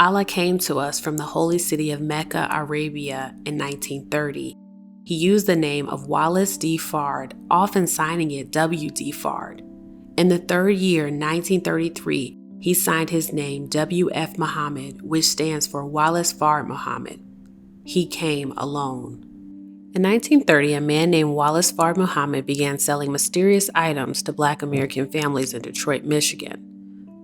Allah came to us from the holy city of Mecca, Arabia in 1930. He used the name of Wallace D. Fard, often signing it W.D. Fard. In the third year, 1933, he signed his name W.F. Muhammad, which stands for Wallace Fard Muhammad. He came alone. In 1930, a man named Wallace Fard Muhammad began selling mysterious items to Black American families in Detroit, Michigan.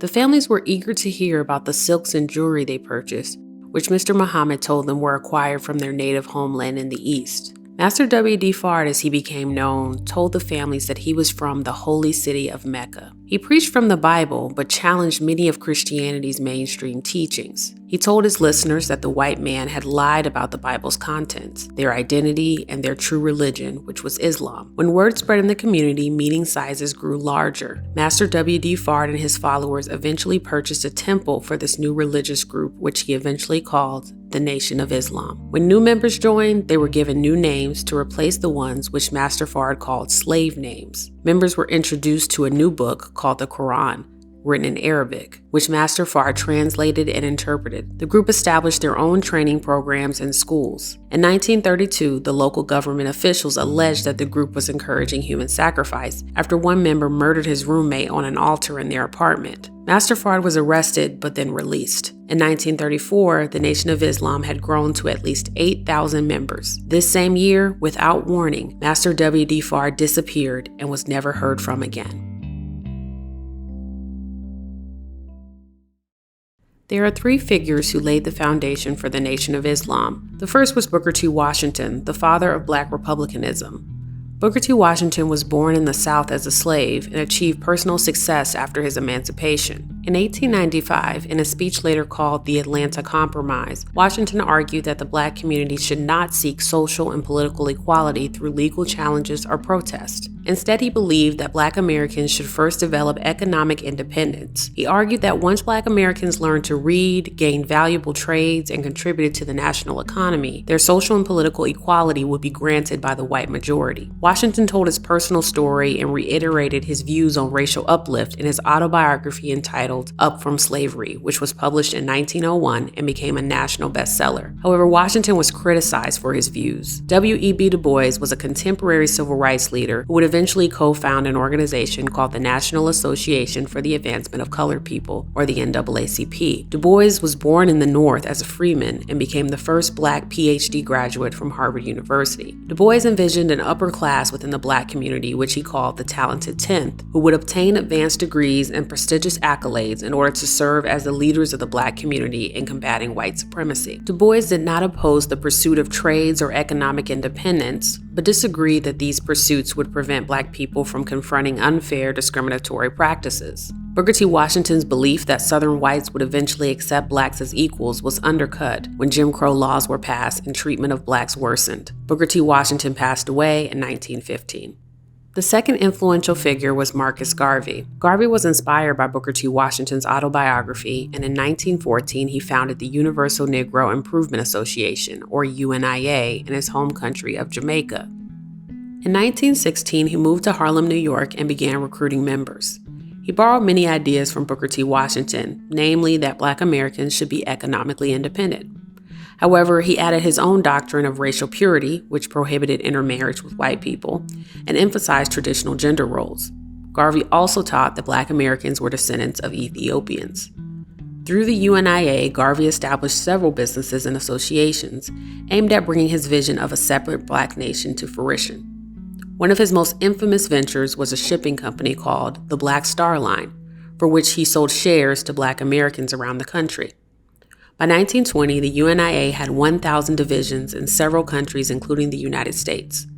The families were eager to hear about the silks and jewelry they purchased, which Mr. Muhammad told them were acquired from their native homeland in the East. Master W.D. Fard, as he became known, told the families that he was from the holy city of Mecca. He preached from the Bible, but challenged many of Christianity's mainstream teachings. He told his listeners that the white man had lied about the Bible's contents, their identity, and their true religion, which was Islam. When word spread in the community, meeting sizes grew larger. Master W.D. Fard and his followers eventually purchased a temple for this new religious group, which he eventually called the Nation of Islam. When new members joined, they were given new names to replace the ones which Master Fard called slave names. Members were introduced to a new book called the Quran, written in Arabic, which Master Fard translated and interpreted. The group established their own training programs and schools. In 1932, the local government officials alleged that the group was encouraging human sacrifice after one member murdered his roommate on an altar in their apartment. Master Fard was arrested but then released. In 1934, the Nation of Islam had grown to at least 8,000 members. This same year, without warning, Master W.D. Fard disappeared and was never heard from again. There are three figures who laid the foundation for the Nation of Islam. The first was Booker T. Washington, the father of Black republicanism. Booker T. Washington was born in the South as a slave and achieved personal success after his emancipation. In 1895, in a speech later called the Atlanta Compromise, Washington argued that the Black community should not seek social and political equality through legal challenges or protest. Instead, he believed that Black Americans should first develop economic independence. He argued that once Black Americans learned to read, gained valuable trades, and contributed to the national economy, their social and political equality would be granted by the white majority. Washington told his personal story and reiterated his views on racial uplift in his autobiography entitled Up From Slavery, which was published in 1901 and became a national bestseller. However, Washington was criticized for his views. W.E.B. Du Bois was a contemporary civil rights leader who would eventually co-found an organization called the National Association for the Advancement of Colored People, or the NAACP. Du Bois was born in the North as a freeman and became the first Black PhD graduate from Harvard University. Du Bois envisioned an upper class within the Black community, which he called the Talented Tenth, who would obtain advanced degrees and prestigious accolades in order to serve as the leaders of the Black community in combating white supremacy. Du Bois did not oppose the pursuit of trades or economic independence, but disagreed that these pursuits would prevent Black people from confronting unfair discriminatory practices. Booker T. Washington's belief that Southern whites would eventually accept Blacks as equals was undercut when Jim Crow laws were passed and treatment of Blacks worsened. Booker T. Washington passed away in 1915. The second influential figure was Marcus Garvey. Garvey was inspired by Booker T. Washington's autobiography, and in 1914 he founded the Universal Negro Improvement Association, or UNIA, in his home country of Jamaica. In 1916, he moved to Harlem, New York, and began recruiting members. He borrowed many ideas from Booker T. Washington, namely that Black Americans should be economically independent. However, he added his own doctrine of racial purity, which prohibited intermarriage with white people, and emphasized traditional gender roles. Garvey also taught that Black Americans were descendants of Ethiopians. Through the UNIA, Garvey established several businesses and associations aimed at bringing his vision of a separate Black nation to fruition. One of his most infamous ventures was a shipping company called the Black Star Line, for which he sold shares to Black Americans around the country. By 1920, the UNIA had 1,000 divisions in several countries, including the United States.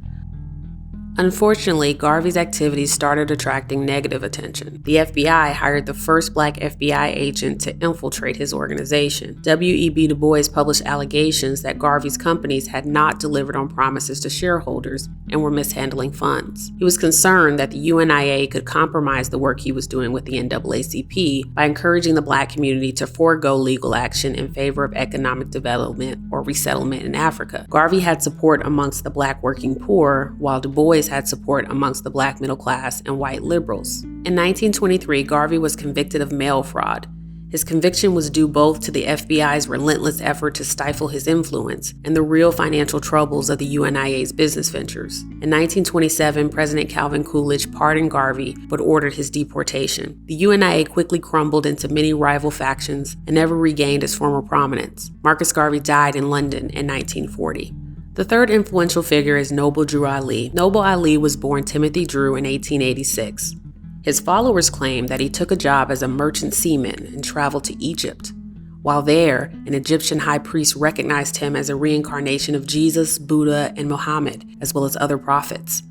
Unfortunately, Garvey's activities started attracting negative attention. The FBI hired the first Black FBI agent to infiltrate his organization. W.E.B. Du Bois published allegations that Garvey's companies had not delivered on promises to shareholders and were mishandling funds. He was concerned that the UNIA could compromise the work he was doing with the NAACP by encouraging the Black community to forego legal action in favor of economic development or resettlement in Africa. Garvey had support amongst the Black working poor, while Du Bois had support amongst the Black middle class and white liberals. In 1923, Garvey was convicted of mail fraud. His conviction was due both to the FBI's relentless effort to stifle his influence and the real financial troubles of the UNIA's business ventures. In 1927, President Calvin Coolidge pardoned Garvey but ordered his deportation. The UNIA quickly crumbled into many rival factions and never regained its former prominence. Marcus Garvey died in London in 1940. The third influential figure is Noble Drew Ali. Noble Ali was born Timothy Drew in 1886. His followers claim that he took a job as a merchant seaman and traveled to Egypt. While there, an Egyptian high priest recognized him as a reincarnation of Jesus, Buddha, and Muhammad, as well as other prophets.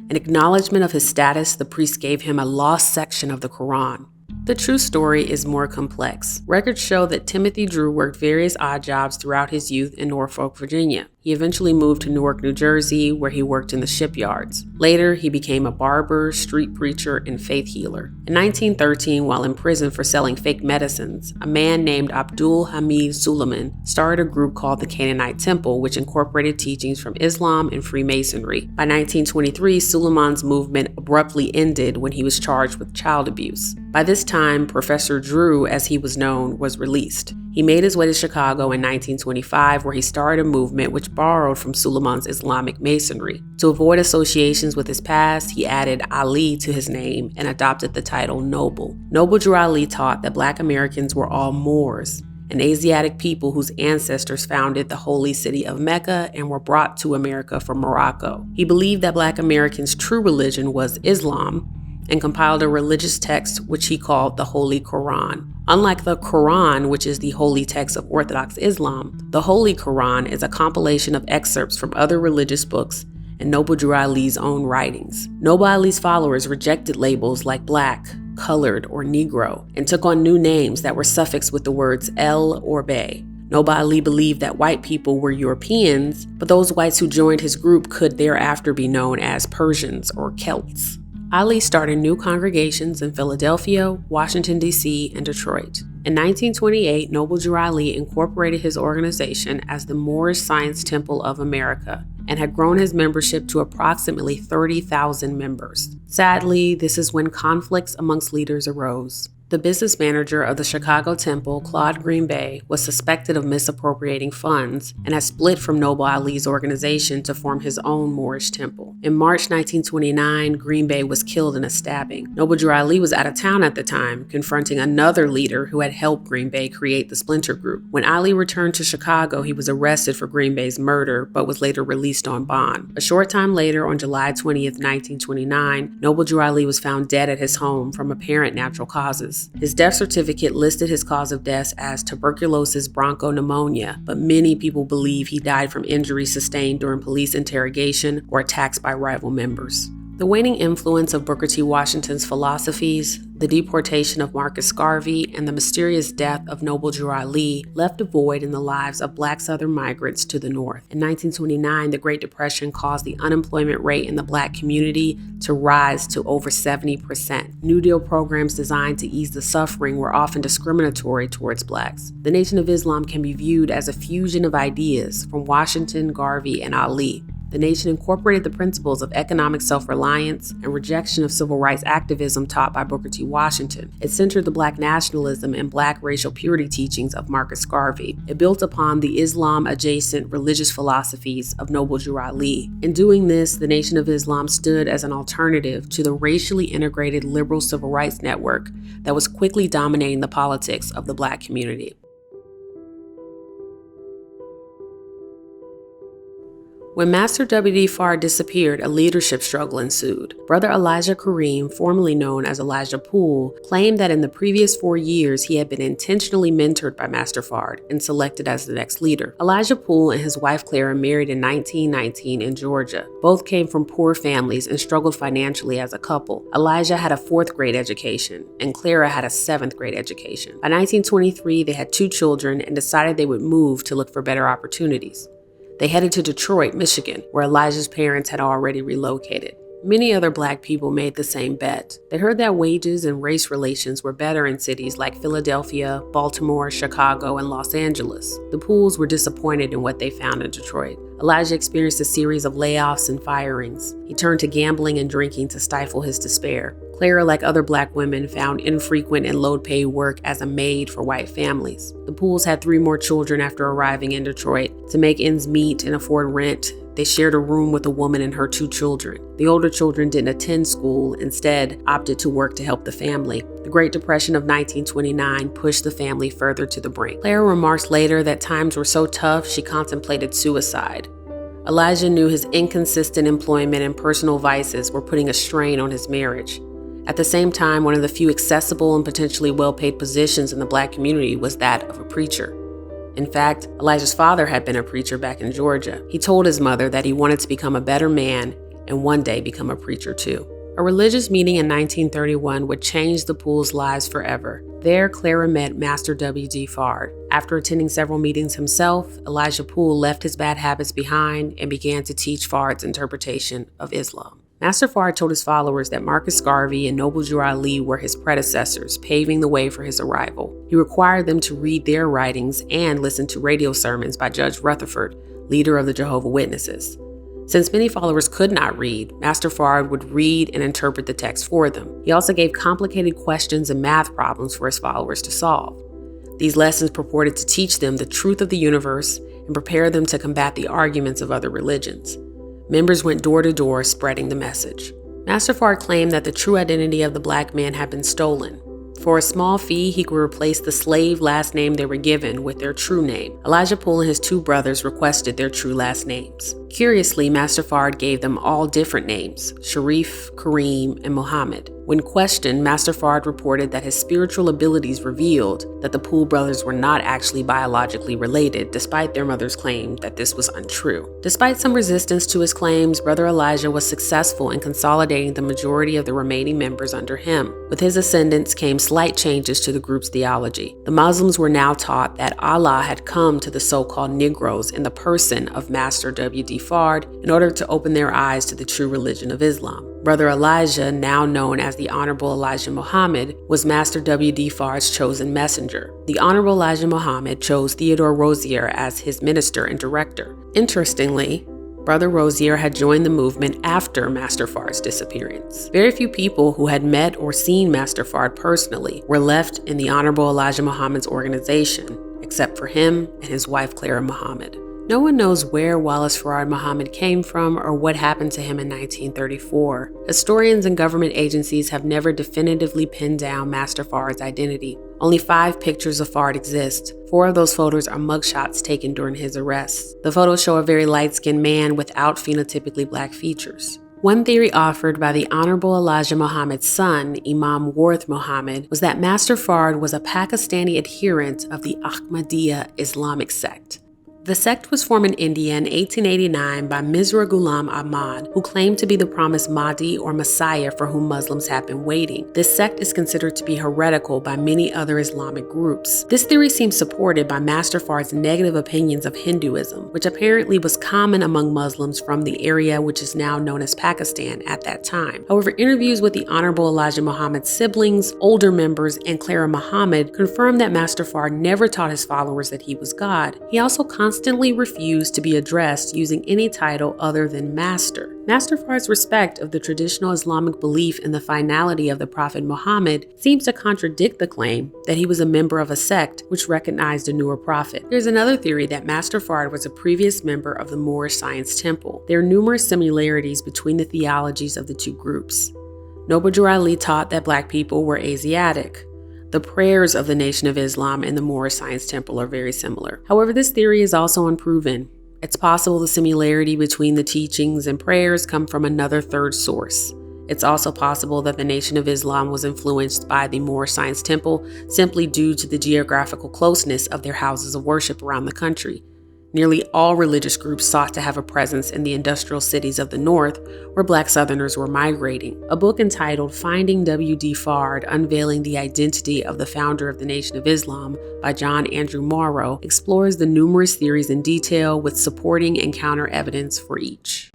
In acknowledgement of his status, the priest gave him a lost section of the Quran. The true story is more complex. Records show that Timothy Drew worked various odd jobs throughout his youth in Norfolk, Virginia. He eventually moved to Newark, New Jersey, where he worked in the shipyards. Later, he became a barber, street preacher, and faith healer. In 1913, while in prison for selling fake medicines, a man named Abdul Hamid Suleiman started a group called the Canaanite Temple, which incorporated teachings from Islam and Freemasonry. By 1923, Suleiman's movement abruptly ended when he was charged with child abuse. By this time, Professor Drew, as he was known, was released. He made his way to Chicago in 1925, where he started a movement which borrowed from Suleiman's Islamic Masonry. To avoid associations with his past, he added Ali to his name and adopted the title Noble. Noble Drew Ali taught that Black Americans were all Moors, an Asiatic people whose ancestors founded the holy city of Mecca and were brought to America from Morocco. He believed that Black Americans' true religion was Islam, and compiled a religious text which he called the Holy Quran. Unlike the Quran, which is the holy text of Orthodox Islam, the Holy Quran is a compilation of excerpts from other religious books and Noble Drew Ali's own writings. Noble Ali's followers rejected labels like Black, colored, or Negro, and took on new names that were suffixed with the words El or Bey. Noble Ali believed that white people were Europeans, but those whites who joined his group could thereafter be known as Persians or Celts. Ali started new congregations in Philadelphia, Washington, D.C., and Detroit. In 1928, Noble Drew Ali incorporated his organization as the Moorish Science Temple of America and had grown his membership to approximately 30,000 members. Sadly, this is when conflicts amongst leaders arose. The business manager of the Chicago Temple, Claude Green Bay, was suspected of misappropriating funds and had split from Noble Ali's organization to form his own Moorish temple. In March 1929, Green Bay was killed in a stabbing. Noble Drew Ali was out of town at the time, confronting another leader who had helped Green Bay create the splinter group. When Ali returned to Chicago, he was arrested for Green Bay's murder, but was later released on bond. A short time later, on July 20th, 1929, Noble Drew Ali was found dead at his home from apparent natural causes. His death certificate listed his cause of death as tuberculosis bronchopneumonia, but many people believe he died from injuries sustained during police interrogation or attacks by rival members. The waning influence of Booker T. Washington's philosophies, the deportation of Marcus Garvey, and the mysterious death of Noble Drew Ali left a void in the lives of Black Southern migrants to the North. In 1929, the Great Depression caused the unemployment rate in the Black community to rise to over 70%. New Deal programs designed to ease the suffering were often discriminatory towards Blacks. The Nation of Islam can be viewed as a fusion of ideas from Washington, Garvey, and Ali. The nation incorporated the principles of economic self-reliance and rejection of civil rights activism taught by Booker T. Washington. It centered the Black nationalism and Black racial purity teachings of Marcus Garvey. It built upon the Islam-adjacent religious philosophies of Noble Drew Ali. In doing this, the Nation of Islam stood as an alternative to the racially integrated liberal civil rights network that was quickly dominating the politics of the Black community. When Master W.D. Farr disappeared, a leadership struggle ensued. Brother Elijah Karim, formerly known as Elijah Poole, claimed that in the previous 4 years he had been intentionally mentored by Master Farr and selected as the next leader. Elijah Poole and his wife Clara married in 1919 in Georgia. Both came from poor families and struggled financially as a couple. Elijah had a 4th grade education, and Clara had a 7th grade education. By 1923, they had 2 children and decided they would move to look for better opportunities. They headed to Detroit, Michigan, where Elijah's parents had already relocated. Many other Black people made the same bet. They heard that wages and race relations were better in cities like Philadelphia, Baltimore, Chicago, and Los Angeles. The Pooles were disappointed in what they found in Detroit. Elijah experienced a series of layoffs and firings. He turned to gambling and drinking to stifle his despair. Clara, like other black women, found infrequent and low-paid work as a maid for white families. The Pools had 3 more children after arriving in Detroit. To make ends meet and afford rent, they shared a room with a woman and her 2 children. The older children didn't attend school, instead opted to work to help the family. The Great Depression of 1929 pushed the family further to the brink. Clara remarks later that times were so tough she contemplated suicide. Elijah knew his inconsistent employment and personal vices were putting a strain on his marriage. At the same time, one of the few accessible and potentially well-paid positions in the black community was that of a preacher. In fact, Elijah's father had been a preacher back in Georgia. He told his mother that he wanted to become a better man and one day become a preacher too. A religious meeting in 1931 would change the Pools' lives forever. There, Clara met Master W.D. Fard. After attending several meetings himself, Elijah Poole left his bad habits behind and began to teach Fard's interpretation of Islam. Master Fard told his followers that Marcus Garvey and Noble Drew Ali were his predecessors, paving the way for his arrival. He required them to read their writings and listen to radio sermons by Judge Rutherford, leader of the Jehovah's Witnesses. Since many followers could not read, Master Fard would read and interpret the text for them. He also gave complicated questions and math problems for his followers to solve. These lessons purported to teach them the truth of the universe and prepare them to combat the arguments of other religions. Members went door to door spreading the message. Master Fard claimed that the true identity of the black man had been stolen. For a small fee, he could replace the slave last name they were given with their true name. Elijah Poole and his 2 brothers requested their true last names. Curiously, Master Fard gave them all different names: Sharif, Karim, and Muhammad. When questioned, Master Fard reported that his spiritual abilities revealed that the Poole brothers were not actually biologically related, despite their mother's claim that this was untrue. Despite some resistance to his claims, Brother Elijah was successful in consolidating the majority of the remaining members under him. With his ascendance came slight changes to the group's theology. The Muslims were now taught that Allah had come to the so-called Negroes in the person of Master W.D. Fard in order to open their eyes to the true religion of Islam. Brother Elijah, now known as the Honorable Elijah Muhammad, was Master W.D. Fard's chosen messenger. The Honorable Elijah Muhammad chose Theodore Rozier as his minister and director. Interestingly, Brother Rozier had joined the movement after Master Fard's disappearance. Very few people who had met or seen Master Fard personally were left in the Honorable Elijah Muhammad's organization, except for him and his wife Clara Muhammad. No one knows where Wallace Farad Muhammad came from or what happened to him in 1934. Historians and government agencies have never definitively pinned down Master Fard's identity. Only 5 pictures of Fard exist. 4 of those photos are mugshots taken during his arrest. The photos show a very light-skinned man without phenotypically black features. One theory offered by the Honorable Elijah Muhammad's son, Imam Worth Muhammad, was that Master Fard was a Pakistani adherent of the Ahmadiyya Islamic sect. The sect was formed in India in 1889 by Mirza Ghulam Ahmad, who claimed to be the promised Mahdi or Messiah for whom Muslims have been waiting. This sect is considered to be heretical by many other Islamic groups. This theory seems supported by Master Fard's negative opinions of Hinduism, which apparently was common among Muslims from the area which is now known as Pakistan at that time. However, interviews with the Honorable Elijah Muhammad's siblings, older members, and Clara Muhammad confirmed that Master Fard never taught his followers that he was God. He also constantly refused to be addressed using any title other than Master. Master Fard's respect of the traditional Islamic belief in the finality of the Prophet Muhammad seems to contradict the claim that he was a member of a sect which recognized a newer prophet. There's another theory that Master Fard was a previous member of the Moorish Science Temple. There are numerous similarities between the theologies of the 2 groups. Noble Drew Ali taught that black people were Asiatic. The prayers of the Nation of Islam and the Moorish Science Temple are very similar. However, this theory is also unproven. It's possible the similarity between the teachings and prayers come from another third source. It's also possible that the Nation of Islam was influenced by the Moorish Science Temple simply due to the geographical closeness of their houses of worship around the country. Nearly all religious groups sought to have a presence in the industrial cities of the North, where Black Southerners were migrating. A book entitled Finding W.D. Fard, Unveiling the Identity of the Founder of the Nation of Islam by John Andrew Morrow explores the numerous theories in detail with supporting and counter evidence for each.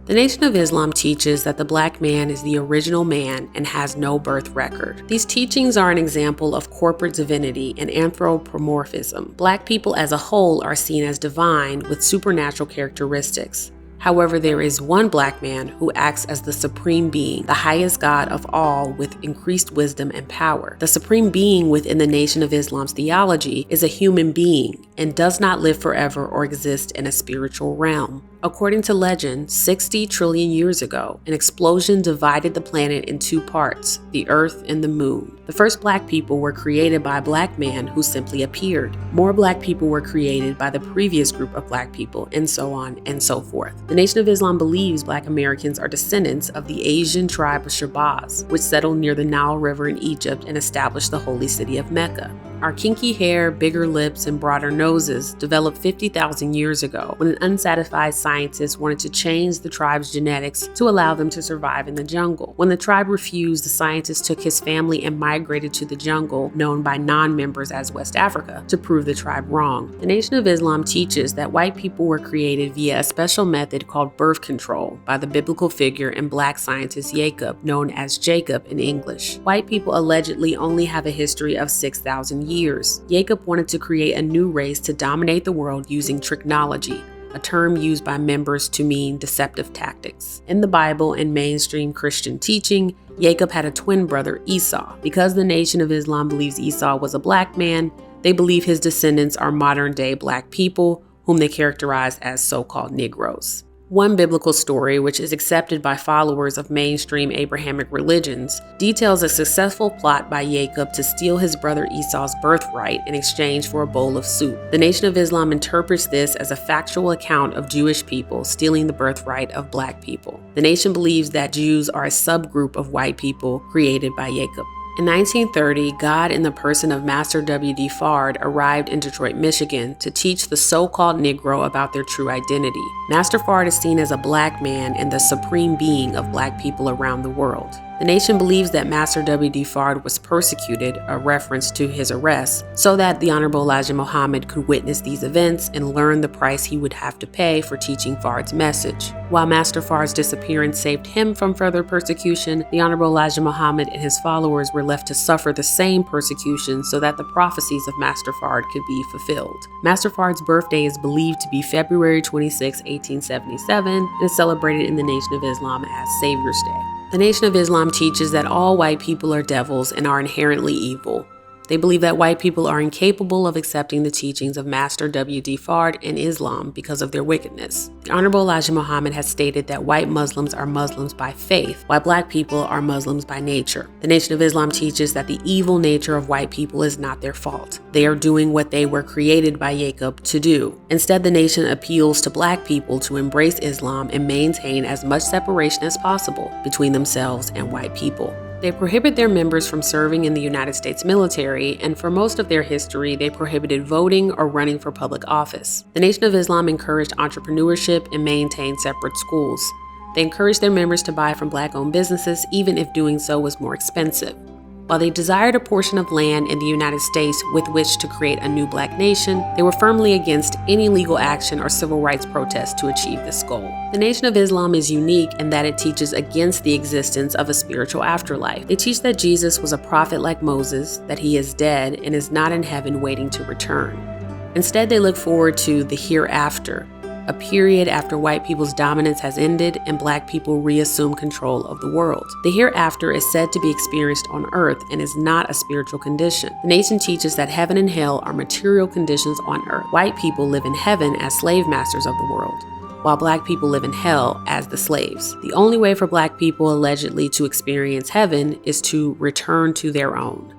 The Nation of Islam teaches that the black man is the original man and has no birth record. These teachings are an example of corporate divinity and anthropomorphism. Black people as a whole are seen as divine with supernatural characteristics. However, there is one black man who acts as the supreme being, the highest God of all with increased wisdom and power. The supreme being within the Nation of Islam's theology is a human being and does not live forever or exist in a spiritual realm. According to legend, 60 trillion years ago, an explosion divided the planet in two parts, the Earth and the Moon. The first black people were created by a black man who simply appeared. More black people were created by the previous group of black people, and so on and so forth. The Nation of Islam believes black Americans are descendants of the Asian tribe of Shabazz, which settled near the Nile River in Egypt and established the holy city of Mecca. Our kinky hair, bigger lips, and broader noses developed 50,000 years ago when an unsatisfied scientist wanted to change the tribe's genetics to allow them to survive in the jungle. When the tribe refused, the scientist took his family and migrated to the jungle, known by non-members as West Africa, to prove the tribe wrong. The Nation of Islam teaches that white people were created via a special method called birth control by the biblical figure and black scientist Jacob, known as Jacob in English. White people allegedly only have a history of 6,000 years. Jacob wanted to create a new race to dominate the world using tricknology, a term used by members to mean deceptive tactics. In the Bible and mainstream Christian teaching, Jacob had a twin brother, Esau. Because the Nation of Islam believes Esau was a black man, they believe his descendants are modern-day black people, whom they characterize as so-called Negroes. One biblical story, which is accepted by followers of mainstream Abrahamic religions, details a successful plot by Jacob to steal his brother Esau's birthright in exchange for a bowl of soup. The Nation of Islam interprets this as a factual account of Jewish people stealing the birthright of black people. The nation believes that Jews are a subgroup of white people created by Jacob. In 1930, God in the person of Master W.D. Fard arrived in Detroit, Michigan to teach the so-called Negro about their true identity. Master Fard is seen as a black man and the supreme being of black people around the world. The nation believes that Master W.D. Fard was persecuted, a reference to his arrest, so that the Honorable Elijah Muhammad could witness these events and learn the price he would have to pay for teaching Fard's message. While Master Fard's disappearance saved him from further persecution, the Honorable Elijah Muhammad and his followers were left to suffer the same persecution so that the prophecies of Master Fard could be fulfilled. Master Fard's birthday is believed to be February 26, 1877, and is celebrated in the Nation of Islam as Savior's Day. The Nation of Islam teaches that all white people are devils and are inherently evil. They believe that white people are incapable of accepting the teachings of Master W.D. Fard and Islam because of their wickedness. The Honorable Elijah Muhammad has stated that white Muslims are Muslims by faith, while black people are Muslims by nature. The Nation of Islam teaches that the evil nature of white people is not their fault. They are doing what they were created by Jacob to do. Instead, the nation appeals to black people to embrace Islam and maintain as much separation as possible between themselves and white people. They prohibit their members from serving in the United States military, and for most of their history, they prohibited voting or running for public office. The Nation of Islam encouraged entrepreneurship and maintained separate schools. They encouraged their members to buy from black-owned businesses, even if doing so was more expensive. While they desired a portion of land in the United States with which to create a new black nation, they were firmly against any legal action or civil rights protests to achieve this goal. The Nation of Islam is unique in that it teaches against the existence of a spiritual afterlife. They teach that Jesus was a prophet like Moses, that he is dead and is not in heaven waiting to return. Instead, they look forward to the hereafter, a period after white people's dominance has ended and black people reassume control of the world. The hereafter is said to be experienced on earth and is not a spiritual condition. The nation teaches that heaven and hell are material conditions on earth. White people live in heaven as slave masters of the world, while black people live in hell as the slaves. The only way for black people allegedly to experience heaven is to return to their own.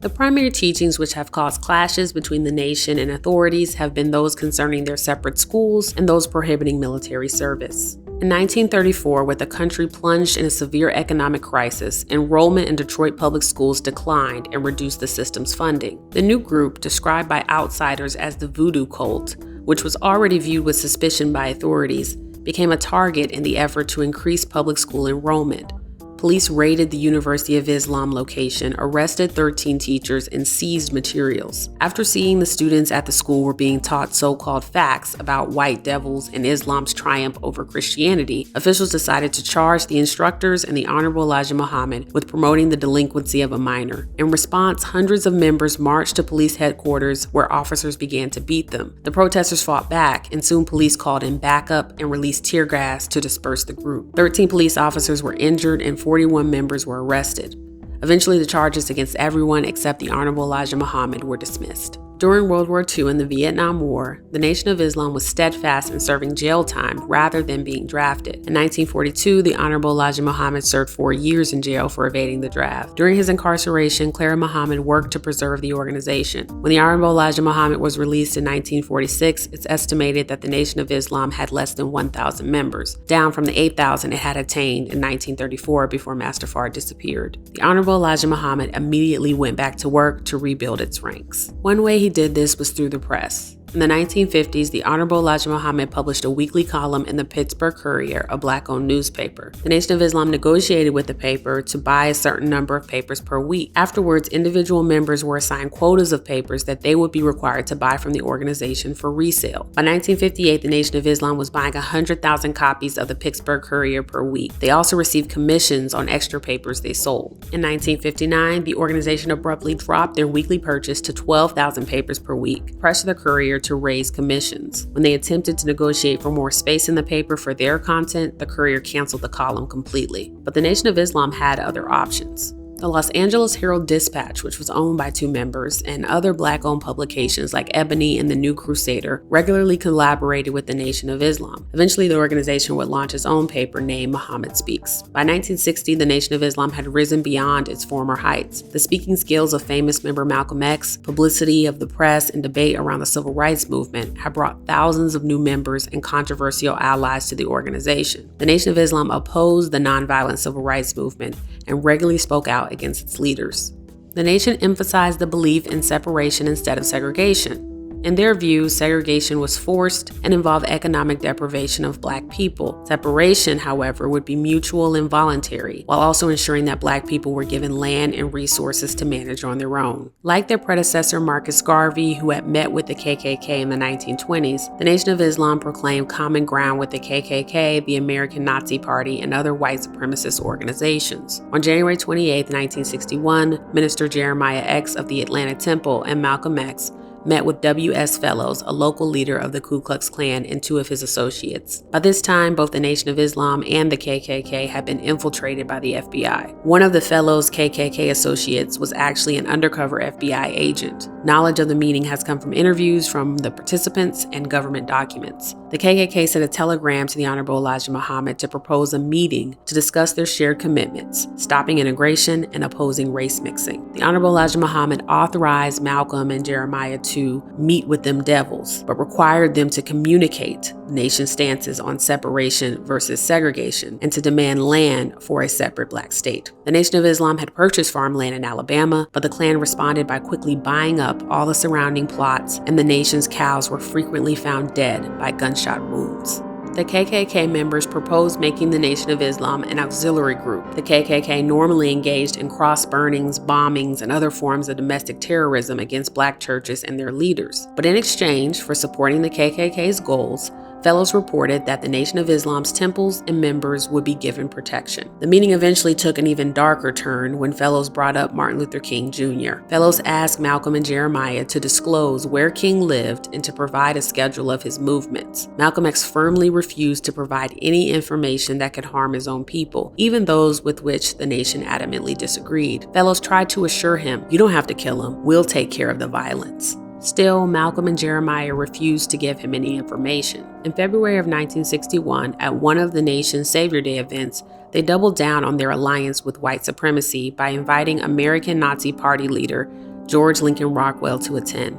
The primary teachings which have caused clashes between the nation and authorities have been those concerning their separate schools and those prohibiting military service. In 1934, with the country plunged in a severe economic crisis, enrollment in Detroit public schools declined and reduced the system's funding. The new group, described by outsiders as the voodoo cult, which was already viewed with suspicion by authorities, became a target in the effort to increase public school enrollment. Police raided the University of Islam location, arrested 13 teachers, and seized materials. After seeing the students at the school were being taught so-called facts about white devils and Islam's triumph over Christianity, officials decided to charge the instructors and the Honorable Elijah Muhammad with promoting the delinquency of a minor. In response, hundreds of members marched to police headquarters where officers began to beat them. The protesters fought back, and soon police called in backup and released tear gas to disperse the group. 13 police officers were injured and 41 members were arrested. Eventually, the charges against everyone except the Honorable Elijah Muhammad were dismissed. During World War II and the Vietnam War, the Nation of Islam was steadfast in serving jail time rather than being drafted. In 1942, the Honorable Elijah Muhammad served 4 years in jail for evading the draft. During his incarceration, Clara Muhammad worked to preserve the organization. When the Honorable Elijah Muhammad was released in 1946, it's estimated that the Nation of Islam had less than 1,000 members, down from the 8,000 it had attained in 1934 before Master Fard disappeared. The Honorable Elijah Muhammad immediately went back to work to rebuild its ranks. One way he did this was through the press. In the 1950s, the Honorable Elijah Muhammad published a weekly column in the Pittsburgh Courier, a black-owned newspaper. The Nation of Islam negotiated with the paper to buy a certain number of papers per week. Afterwards, individual members were assigned quotas of papers that they would be required to buy from the organization for resale. By 1958, the Nation of Islam was buying 100,000 copies of the Pittsburgh Courier per week. They also received commissions on extra papers they sold. In 1959, the organization abruptly dropped their weekly purchase to 12,000 papers per week, pressured the Courier to raise commissions. When they attempted to negotiate for more space in the paper for their content, the Courier canceled the column completely. But the Nation of Islam had other options. The Los Angeles Herald-Dispatch, which was owned by 2 members, and other black-owned publications like Ebony and the New Crusader regularly collaborated with the Nation of Islam. Eventually, the organization would launch its own paper named Muhammad Speaks. By 1960, the Nation of Islam had risen beyond its former heights. The speaking skills of famous member Malcolm X, publicity of the press, and debate around the civil rights movement had brought thousands of new members and controversial allies to the organization. The Nation of Islam opposed the nonviolent civil rights movement and regularly spoke out against its leaders. The nation emphasized the belief in separation instead of segregation. In their view, segregation was forced and involved economic deprivation of black people. Separation, however, would be mutual and voluntary, while also ensuring that black people were given land and resources to manage on their own. Like their predecessor Marcus Garvey, who had met with the KKK in the 1920s, the Nation of Islam proclaimed common ground with the KKK, the American Nazi Party, and other white supremacist organizations. On January 28, 1961, Minister Jeremiah X of the Atlanta Temple and Malcolm X met with W.S. Fellows, a local leader of the Ku Klux Klan, and 2 of his associates. By this time, both the Nation of Islam and the KKK had been infiltrated by the FBI. One of the Fellows' KKK associates was actually an undercover FBI agent. Knowledge of the meeting has come from interviews from the participants and government documents. The KKK sent a telegram to the Honorable Elijah Muhammad to propose a meeting to discuss their shared commitments, stopping integration and opposing race mixing. The Honorable Elijah Muhammad authorized Malcolm and Jeremiah to meet with them devils, but required them to communicate the nation's stances on separation versus segregation and to demand land for a separate black state. The Nation of Islam had purchased farmland in Alabama, but the Klan responded by quickly buying up all the surrounding plots, and the nation's cows were frequently found dead by gunshot wounds. The KKK members proposed making the Nation of Islam an auxiliary group. The KKK normally engaged in cross burnings, bombings, and other forms of domestic terrorism against black churches and their leaders. But in exchange for supporting the KKK's goals, Fellows reported that the Nation of Islam's temples and members would be given protection. The meeting eventually took an even darker turn when Fellows brought up Martin Luther King Jr. Fellows asked Malcolm and Jeremiah to disclose where King lived and to provide a schedule of his movements. Malcolm X firmly refused to provide any information that could harm his own people, even those with which the nation adamantly disagreed. Fellows tried to assure him, "You don't have to kill him, we'll take care of the violence." Still, Malcolm and Jeremiah refused to give him any information. In February of 1961, at one of the nation's Savior Day events, they doubled down on their alliance with white supremacy by inviting American Nazi Party leader George Lincoln Rockwell to attend.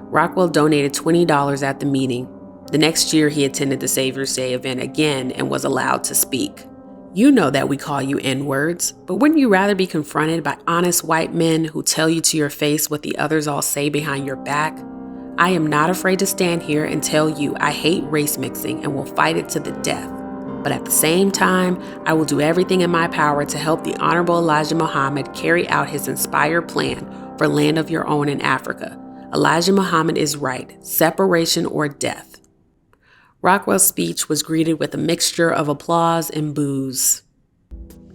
Rockwell donated $20 at the meeting. The next year, he attended the Savior's Day event again and was allowed to speak. "You know that we call you N-words, but wouldn't you rather be confronted by honest white men who tell you to your face what the others all say behind your back? I am not afraid to stand here and tell you I hate race mixing and will fight it to the death." But at the same time, I will do everything in my power to help the Honorable Elijah Muhammad carry out his inspired plan for land of your own in Africa. Elijah Muhammad is right, separation or death. Rockwell's speech was greeted with a mixture of applause and boos.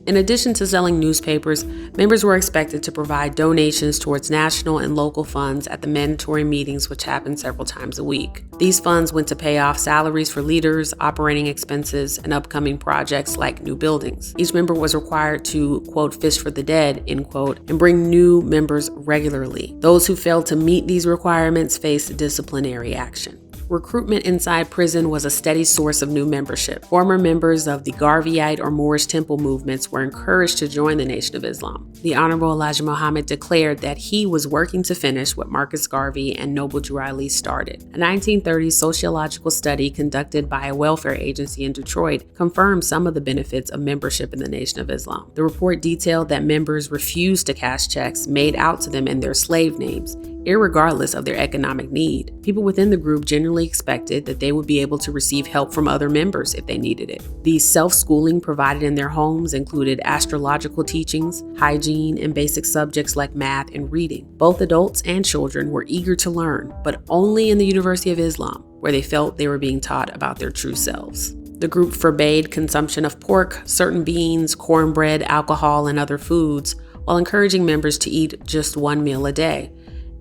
In addition to selling newspapers, members were expected to provide donations towards national and local funds at the mandatory meetings, which happened several times a week. These funds went to pay off salaries for leaders, operating expenses, and upcoming projects like new buildings. Each member was required to, quote, fish for the dead, end quote, and bring new members regularly. Those who failed to meet these requirements faced disciplinary action. Recruitment inside prison was a steady source of new membership. Former members of the Garveyite or Moorish temple movements were encouraged to join the Nation of Islam. The Honorable Elijah Muhammad declared that he was working to finish what Marcus Garvey and Noble Drew Ali started. A 1930s sociological study conducted by a welfare agency in Detroit confirmed some of the benefits of membership in the Nation of Islam. The report detailed that members refused to cash checks made out to them in their slave names, irregardless of their economic need. People within the group generally expected that they would be able to receive help from other members if they needed it. The self-schooling provided in their homes included astrological teachings, hygiene, and basic subjects like math and reading. Both adults and children were eager to learn, but only in the University of Islam, where they felt they were being taught about their true selves. The group forbade consumption of pork, certain beans, cornbread, alcohol, and other foods, while encouraging members to eat just one meal a day.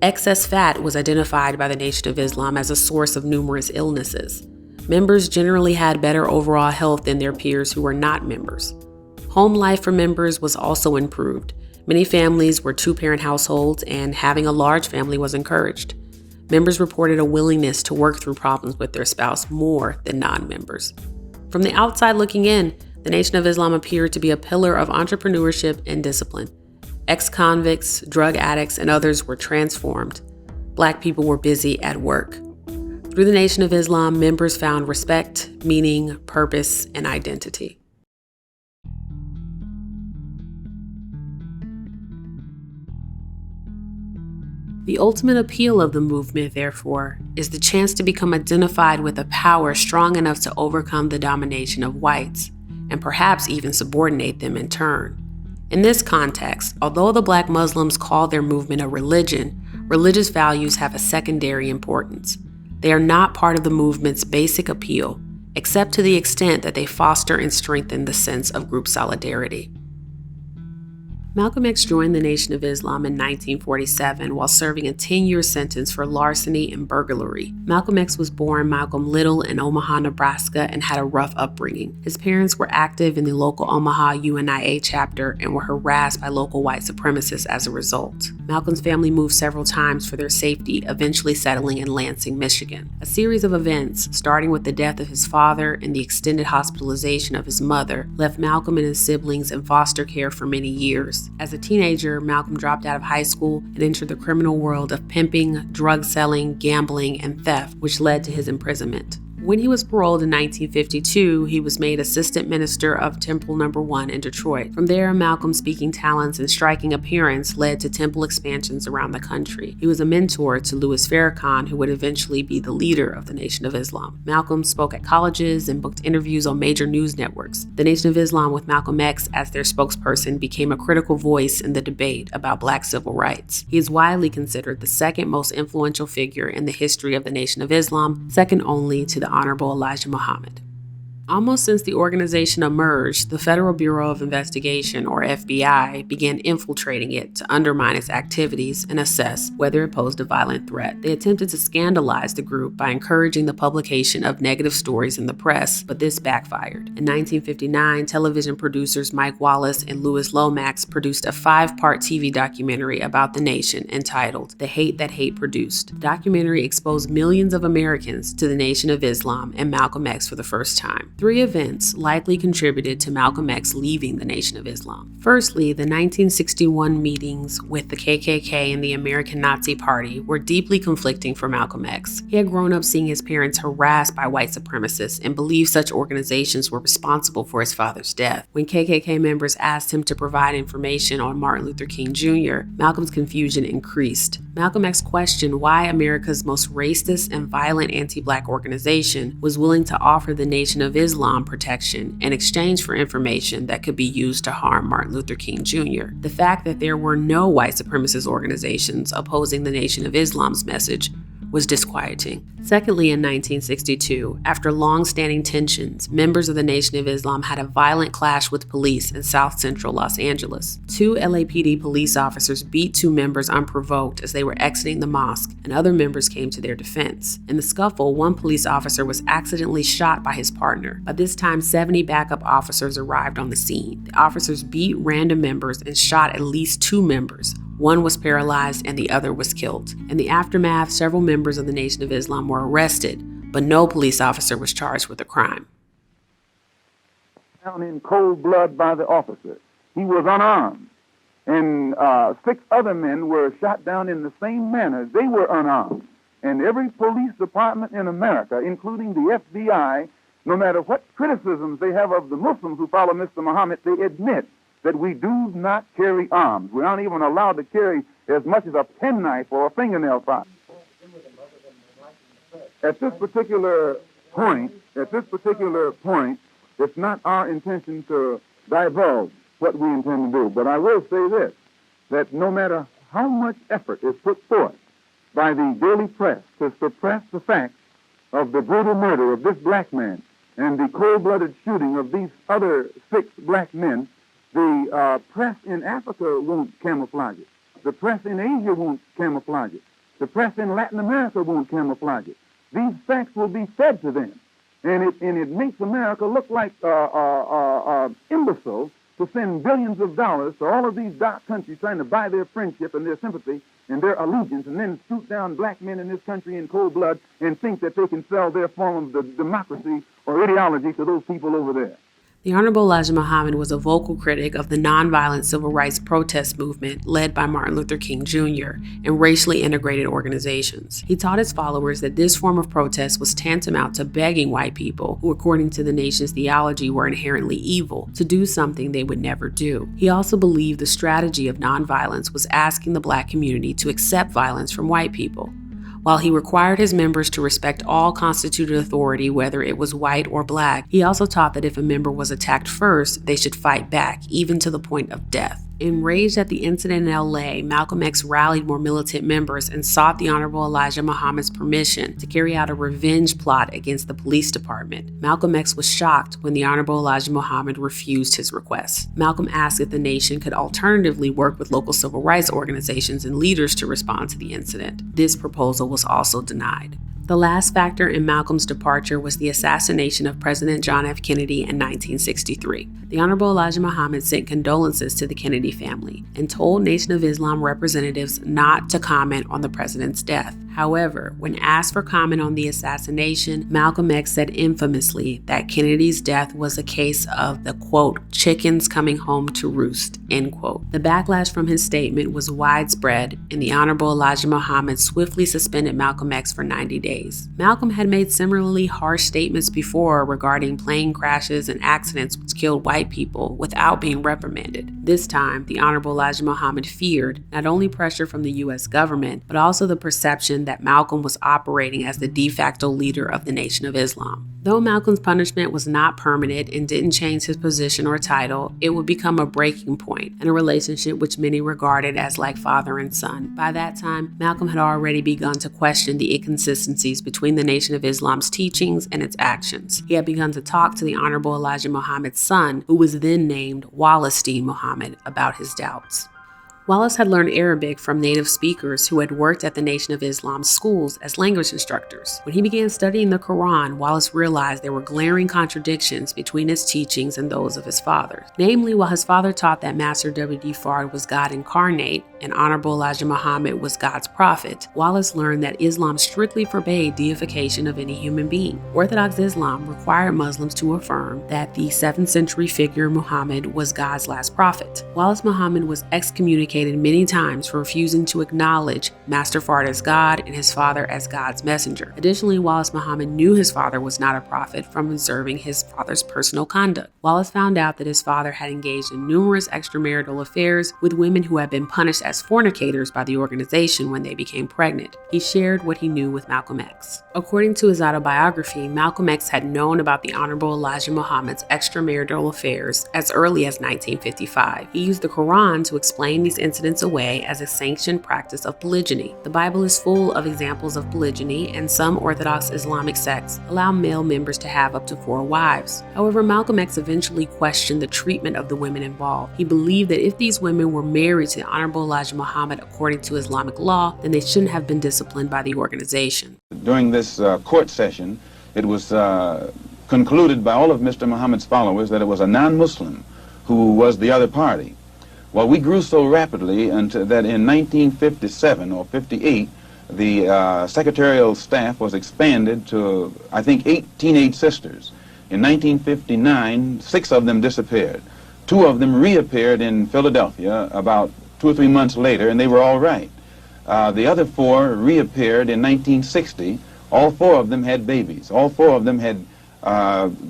Excess fat was identified by the Nation of Islam as a source of numerous illnesses. Members generally had better overall health than their peers who were not members. Home life for members was also improved. Many families were two-parent households, and having a large family was encouraged. Members reported a willingness to work through problems with their spouse more than non-members. From the outside looking in, the Nation of Islam appeared to be a pillar of entrepreneurship and discipline. Ex-convicts, drug addicts, and others were transformed. Black people were busy at work. Through the Nation of Islam, members found respect, meaning, purpose, and identity. The ultimate appeal of the movement, therefore, is the chance to become identified with a power strong enough to overcome the domination of whites, and perhaps even subordinate them in turn. In this context, although the Black Muslims call their movement a religion, religious values have a secondary importance. They are not part of the movement's basic appeal, except to the extent that they foster and strengthen the sense of group solidarity. Malcolm X joined the Nation of Islam in 1947 while serving a 10-year sentence for larceny and burglary. Malcolm X was born Malcolm Little in Omaha, Nebraska, and had a rough upbringing. His parents were active in the local Omaha UNIA chapter and were harassed by local white supremacists as a result. Malcolm's family moved several times for their safety, eventually settling in Lansing, Michigan. A series of events, starting with the death of his father and the extended hospitalization of his mother, left Malcolm and his siblings in foster care for many years. As a teenager, Malcolm dropped out of high school and entered the criminal world of pimping, drug selling, gambling, and theft, which led to his imprisonment. When he was paroled in 1952, he was made assistant minister of Temple No. 1 in Detroit. From there, Malcolm's speaking talents and striking appearance led to temple expansions around the country. He was a mentor to Louis Farrakhan, who would eventually be the leader of the Nation of Islam. Malcolm spoke at colleges and booked interviews on major news networks. The Nation of Islam, with Malcolm X as their spokesperson, became a critical voice in the debate about Black civil rights. He is widely considered the second most influential figure in the history of the Nation of Islam, second only to the Honorable Elijah Muhammad. Almost since the organization emerged, the Federal Bureau of Investigation, or FBI, began infiltrating it to undermine its activities and assess whether it posed a violent threat. They attempted to scandalize the group by encouraging the publication of negative stories in the press, but this backfired. In 1959, television producers Mike Wallace and Louis Lomax produced a 5-part TV documentary about the nation entitled The Hate That Hate Produced. The documentary exposed millions of Americans to the Nation of Islam and Malcolm X for the first time. 3 events likely contributed to Malcolm X leaving the Nation of Islam. Firstly, the 1961 meetings with the KKK and the American Nazi Party were deeply conflicting for Malcolm X. He had grown up seeing his parents harassed by white supremacists and believed such organizations were responsible for his father's death. When KKK members asked him to provide information on Martin Luther King Jr., Malcolm's confusion increased. Malcolm X questioned why America's most racist and violent anti-Black organization was willing to offer the Nation of Islam Islam protection in exchange for information that could be used to harm Martin Luther King Jr. The fact that there were no white supremacist organizations opposing the Nation of Islam's message was disquieting. Secondly, in 1962, after long-standing tensions, members of the Nation of Islam had a violent clash with police in South Central Los Angeles. 2 LAPD police officers beat 2 members unprovoked as they were exiting the mosque, and other members came to their defense. In the scuffle, 1 police officer was accidentally shot by his partner. By this time, 70 backup officers arrived on the scene. The officers beat random members and shot at least 2 members. 1 was paralyzed and the other was killed. In the aftermath, several members of the Nation of Islam were arrested, but no police officer was charged with a crime. Down in cold blood by the officer. He was unarmed. And 6 other men were shot down in the same manner. They were unarmed. And every police department in America, including the FBI, no matter what criticisms they have of the Muslims who follow Mr. Muhammad, they admit that we do not carry arms. We aren't even allowed to carry as much as a penknife or a fingernail file. At this particular point, it's not our intention to divulge what we intend to do. But I will say this, that no matter how much effort is put forth by the daily press to suppress the facts of the brutal murder of this black man and the cold-blooded shooting of these other 6 black men, the press in Africa won't camouflage it. The press in Asia won't camouflage it. The press in Latin America won't camouflage it. These facts will be fed to them. And it makes America look like imbeciles to send billions of dollars to all of these dark countries trying to buy their friendship and their sympathy and their allegiance, and then shoot down black men in this country in cold blood and think that they can sell their form of the democracy or ideology to those people over there. The Honorable Elijah Muhammad was a vocal critic of the nonviolent civil rights protest movement led by Martin Luther King Jr. and racially integrated organizations. He taught his followers that this form of protest was tantamount to begging white people, who according to the nation's theology were inherently evil, to do something they would never do. He also believed the strategy of nonviolence was asking the black community to accept violence from white people. While he required his members to respect all constituted authority, whether it was white or black, he also taught that if a member was attacked first, they should fight back, even to the point of death. Enraged at the incident in LA, Malcolm X rallied more militant members and sought the Honorable Elijah Muhammad's permission to carry out a revenge plot against the police department. Malcolm X was shocked when the Honorable Elijah Muhammad refused his request. Malcolm asked if the nation could alternatively work with local civil rights organizations and leaders to respond to the incident. This proposal was also denied. The last factor in Malcolm's departure was the assassination of President John F. Kennedy in 1963. The Honorable Elijah Muhammad sent condolences to the Kennedy family and told Nation of Islam representatives not to comment on the president's death. However, when asked for comment on the assassination, Malcolm X said infamously that Kennedy's death was a case of the, quote, chickens coming home to roost, end quote. The backlash from his statement was widespread, and the Honorable Elijah Muhammad swiftly suspended Malcolm X for 90 days. Malcolm had made similarly harsh statements before regarding plane crashes and accidents which killed white people without being reprimanded. This time, the Honorable Elijah Muhammad feared not only pressure from the U.S. government, but also the perception that Malcolm was operating as the de facto leader of the Nation of Islam. Though Malcolm's punishment was not permanent and didn't change his position or title, it would become a breaking point in a relationship which many regarded as like father and son. By that time, Malcolm had already begun to question the inconsistencies between the Nation of Islam's teachings and its actions. He had begun to talk to the Honorable Elijah Muhammad's son, who was then named Wallace Dean Muhammad, about his doubts. Wallace had learned Arabic from native speakers who had worked at the Nation of Islam's schools as language instructors. When he began studying the Quran, Wallace realized there were glaring contradictions between his teachings and those of his father. Namely, while his father taught that Master W.D. Fard was God incarnate and Honorable Elijah Muhammad was God's prophet, Wallace learned that Islam strictly forbade deification of any human being. Orthodox Islam required Muslims to affirm that the 7th century figure Muhammad was God's last prophet. Wallace Muhammad was excommunicated excommunicated many times for refusing to acknowledge Master Fard as God and his father as God's messenger. Additionally, Wallace Muhammad knew his father was not a prophet from observing his father's personal conduct. Wallace found out that his father had engaged in numerous extramarital affairs with women who had been punished as fornicators by the organization when they became pregnant. He shared what he knew with Malcolm X. According to his autobiography, Malcolm X had known about the Honorable Elijah Muhammad's extramarital affairs as early as 1955. He used the Quran to explain these incidents away as a sanctioned practice of polygyny. The Bible is full of examples of polygyny, and some Orthodox Islamic sects allow male members to have up to 4 wives. However, Malcolm X eventually questioned the treatment of the women involved. He believed that if these women were married to the Honorable Elijah Muhammad according to Islamic law, then they shouldn't have been disciplined by the organization. During this court session, it was concluded by all of Mr. Muhammad's followers that it was a non-Muslim who was the other party. Well, we grew so rapidly until that in 1957 or 58, the secretarial staff was expanded to, I think, 8 teenage sisters. In 1959, 6 of them disappeared. 2 of them reappeared in Philadelphia about 2 or 3 months later, and they were all right. The other 4 reappeared in 1960. All 4 of them had babies. All 4 of them had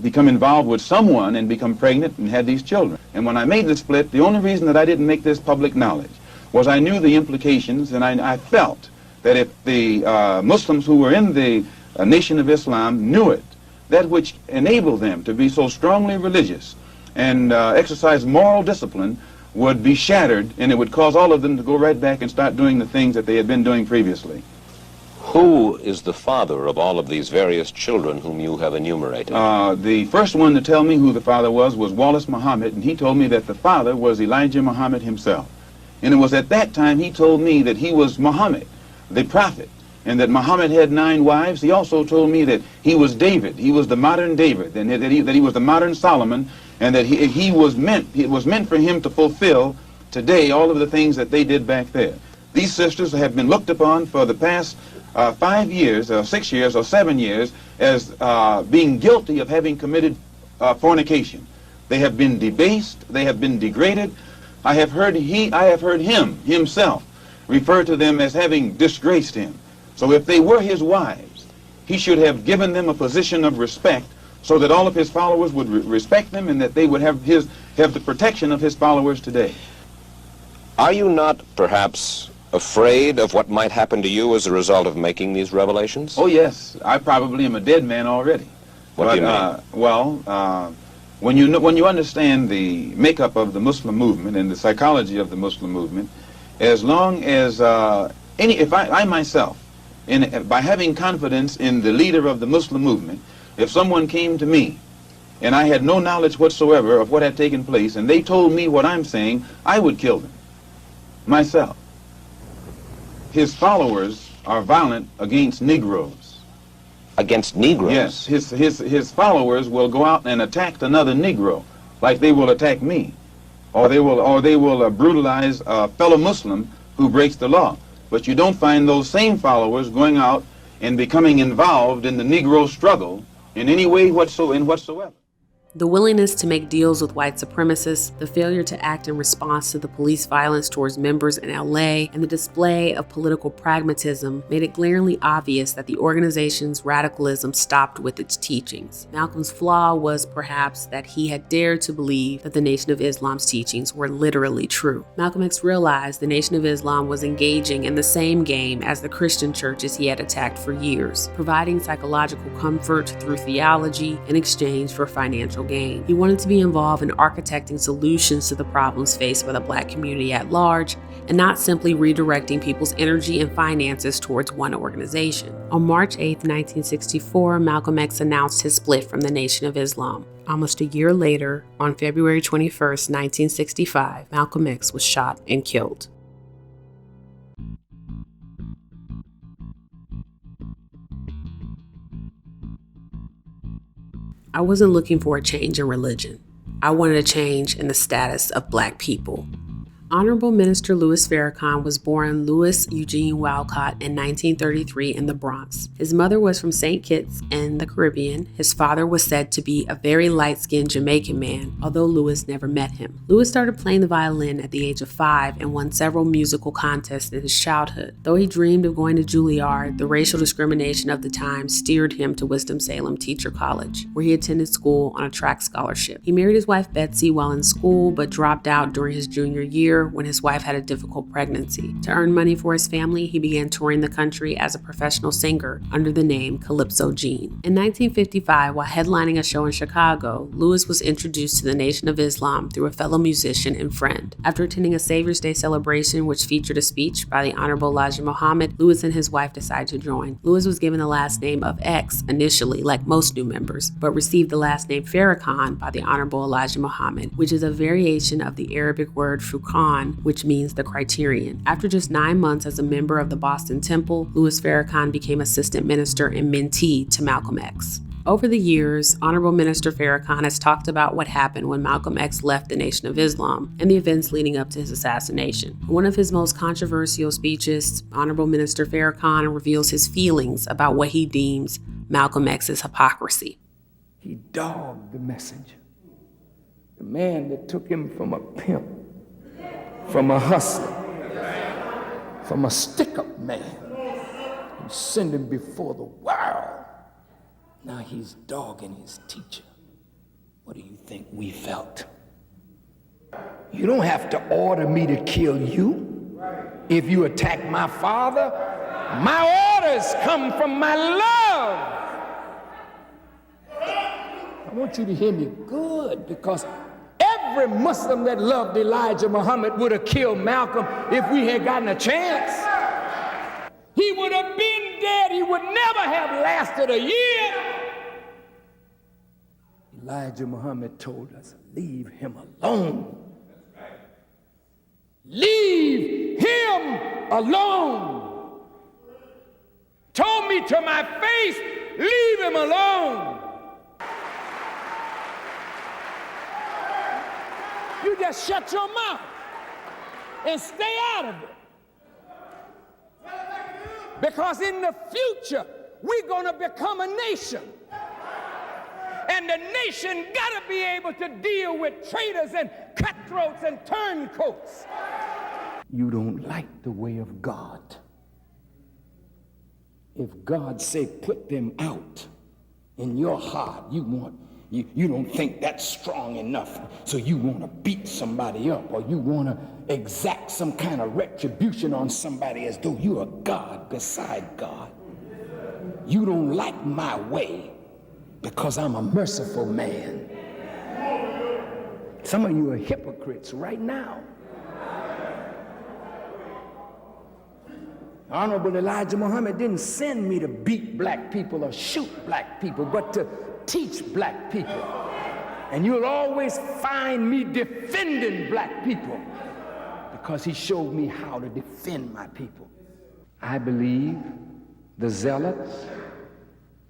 become involved with someone and become pregnant and had these children. And when I made the split, the only reason that I didn't make this public knowledge was I knew the implications, and I felt that if the Muslims who were in the Nation of Islam knew it, that which enabled them to be so strongly religious and exercise moral discipline would be shattered, and it would cause all of them to go right back and start doing the things that they had been doing previously. Who is the father of all of these various children whom you have enumerated? The first one to tell me who the father was Wallace Muhammad, and he told me that the father was Elijah Muhammad himself. And it was at that time he told me that he was Muhammad, the prophet, and that Muhammad had 9 wives. He also told me that he was David, he was the modern David, and that he was the modern Solomon, and that it was meant for him to fulfill today all of the things that they did back there. These sisters have been looked upon for the past 5 years, or 6 years, or 7 years as being guilty of having committed fornication. They have been debased, they have been degraded. I have heard him himself refer to them as having disgraced him. So if they were his wives, he should have given them a position of respect so that all of his followers would respect them, and that they would have the protection of his followers today. Are you not perhaps afraid of what might happen to you as a result of making these revelations? Oh yes, I probably am a dead man already. What do you mean? When you understand the makeup of the Muslim movement and the psychology of the Muslim movement, as long as if I myself, by having confidence in the leader of the Muslim movement, if someone came to me and I had no knowledge whatsoever of what had taken place, and they told me what I'm saying, I would kill them myself. His followers are violent against Negroes. Against Negroes? Yes, his followers will go out and attack another Negro, like they will attack me, or they will brutalize a fellow Muslim who breaks the law. But you don't find those same followers going out and becoming involved in the Negro struggle in any way whatsoever. The willingness to make deals with white supremacists, the failure to act in response to the police violence towards members in LA, and the display of political pragmatism made it glaringly obvious that the organization's radicalism stopped with its teachings. Malcolm's flaw was perhaps that he had dared to believe that the Nation of Islam's teachings were literally true. Malcolm X realized the Nation of Islam was engaging in the same game as the Christian churches he had attacked for years, providing psychological comfort through theology in exchange for financial gain. He wanted to be involved in architecting solutions to the problems faced by the Black community at large, and not simply redirecting people's energy and finances towards one organization. On March 8, 1964, Malcolm X announced his split from the Nation of Islam. Almost a year later, on February 21, 1965, Malcolm X was shot and killed. I wasn't looking for a change in religion. I wanted a change in the status of Black people. Honorable Minister Louis Farrakhan was born Louis Eugene Walcott in 1933 in the Bronx. His mother was from St. Kitts in the Caribbean. His father was said to be a very light-skinned Jamaican man, although Louis never met him. Louis started playing the violin at the age of 5 and won several musical contests in his childhood. Though he dreamed of going to Juilliard, the racial discrimination of the time steered him to Winston-Salem Teacher College, where he attended school on a track scholarship. He married his wife Betsy while in school, but dropped out during his junior year when his wife had a difficult pregnancy. To earn money for his family, he began touring the country as a professional singer under the name Calypso Gene. In 1955, while headlining a show in Chicago, Louis was introduced to the Nation of Islam through a fellow musician and friend. After attending a Savior's Day celebration which featured a speech by the Honorable Elijah Muhammad, Louis and his wife decided to join. Louis was given the last name of X initially, like most new members, but received the last name Farrakhan by the Honorable Elijah Muhammad, which is a variation of the Arabic word Furqan, which means the criterion. After just 9 months as a member of the Boston Temple, Louis Farrakhan became assistant minister and mentee to Malcolm X. Over the years, Honorable Minister Farrakhan has talked about what happened when Malcolm X left the Nation of Islam and the events leading up to his assassination. In one of his most controversial speeches, Honorable Minister Farrakhan reveals his feelings about what he deems Malcolm X's hypocrisy. He dogged the message. The man that took him from a pimp, from a hustler, from a stick-up man, and sent him before the world. Now he's dogging his teacher. What do you think we felt? You don't have to order me to kill you. If you attack my father, my orders come from my love. I want you to hear me good, because every Muslim that loved Elijah Muhammad would have killed Malcolm if we had gotten a chance. He would have been dead. He would never have lasted a year. Elijah Muhammad told us, leave him alone. Leave him alone. Told me to my face, leave him alone. You just shut your mouth and stay out of it. Because in the future, we're going to become a nation. And the nation got to be able to deal with traitors and cutthroats and turncoats. You don't like the way of God. If God say put them out, in your heart, you don't think that's strong enough, so you want to beat somebody up, or you want to exact some kind of retribution on somebody as though you're a God beside God. You don't like my way because I'm a merciful man. Some of you are hypocrites right now. Honorable Elijah Muhammad didn't send me to beat black people or shoot black people, but to teach black people. And you'll always find me defending black people because he showed me how to defend my people. I believe the zealots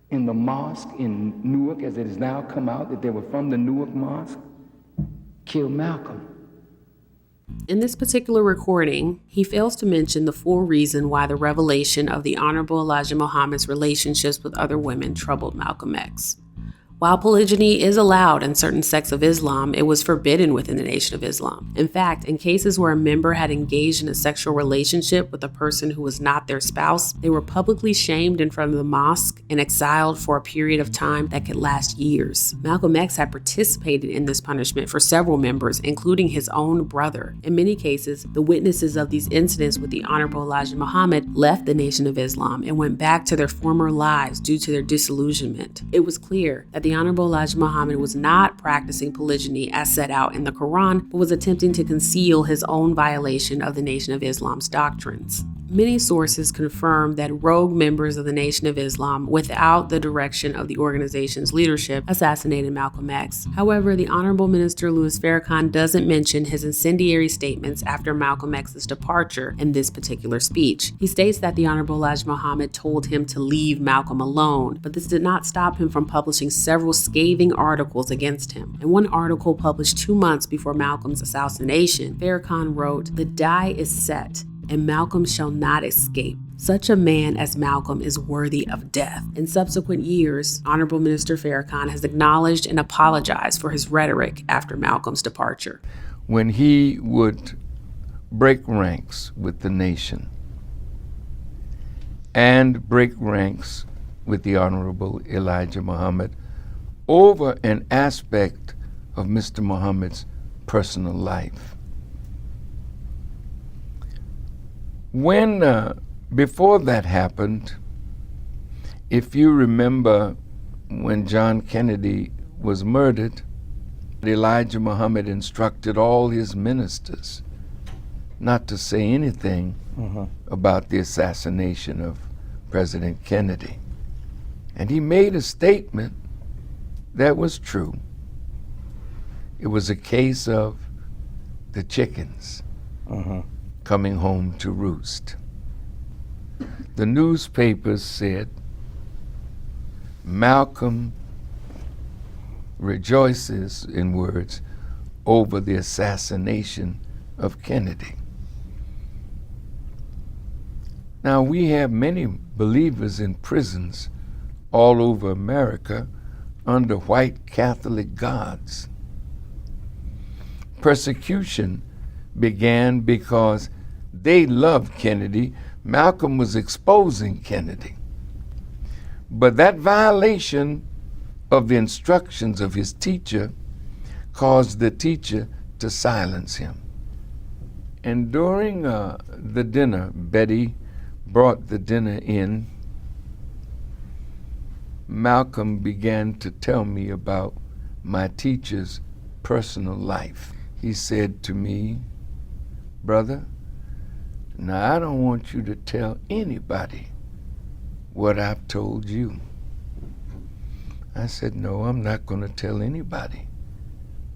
in the mosque in Newark, as it has now come out that they were from the Newark mosque, killed Malcolm. In this particular recording, he fails to mention the full reason why the revelation of the Honorable Elijah Muhammad's relationships with other women troubled Malcolm X. While polygyny is allowed in certain sects of Islam, it was forbidden within the Nation of Islam. In fact, in cases where a member had engaged in a sexual relationship with a person who was not their spouse, they were publicly shamed in front of the mosque and exiled for a period of time that could last years. Malcolm X had participated in this punishment for several members, including his own brother. In many cases, the witnesses of these incidents with the Honorable Elijah Muhammad left the Nation of Islam and went back to their former lives due to their disillusionment. It was clear that the Honorable Elijah Muhammad was not practicing polygyny as set out in the Quran, but was attempting to conceal his own violation of the Nation of Islam's doctrines. Many sources confirm that rogue members of the Nation of Islam, without the direction of the organization's leadership, assassinated Malcolm X. However, the Honorable Minister Louis Farrakhan doesn't mention his incendiary statements after Malcolm X's departure in this particular speech. He states that the Honorable Elijah Muhammad told him to leave Malcolm alone, but this did not stop him from publishing several scathing articles against him. In one article published 2 months before Malcolm's assassination, Farrakhan wrote, "The die is set, and Malcolm shall not escape. Such a man as Malcolm is worthy of death." In subsequent years, Honorable Minister Farrakhan has acknowledged and apologized for his rhetoric after Malcolm's departure. When he would break ranks with the nation and break ranks with the Honorable Elijah Muhammad over an aspect of Mr. Muhammad's personal life. When, before that happened, if you remember when John Kennedy was murdered, Elijah Muhammad instructed all his ministers not to say anything about the assassination of President Kennedy. And he made a statement that was true. It was a case of the chickens coming home to roost. The newspapers said Malcolm rejoices, in words, over the assassination of Kennedy. Now, we have many believers in prisons all over America under white Catholic gods. Persecution began because they loved Kennedy. Malcolm was exposing Kennedy. But that violation of the instructions of his teacher caused the teacher to silence him. And during the dinner, Betty brought the dinner in. Malcolm began to tell me about my teacher's personal life. He said to me, "Brother, now I don't want you to tell anybody what I've told you." I said, "No, I'm not going to tell anybody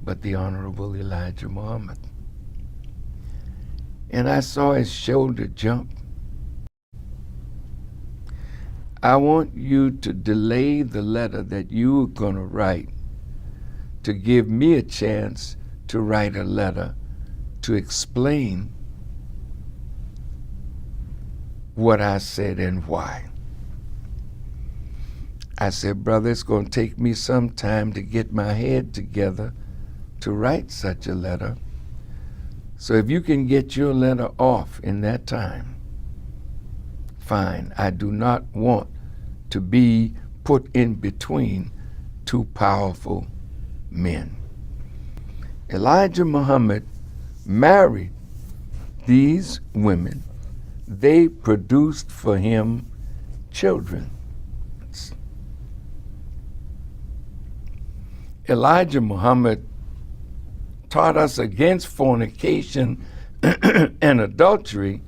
but the Honorable Elijah Muhammad." And I saw his shoulder jump. "I want you to delay the letter that you were going to write to give me a chance to write a letter to explain what I said and why." I said, "Brother, it's going to take me some time to get my head together to write such a letter. So if you can get your letter off in that time, fine. I do not want to be put in between two powerful men." Elijah Muhammad married these women. They produced for him children. Elijah Muhammad taught us against fornication and adultery.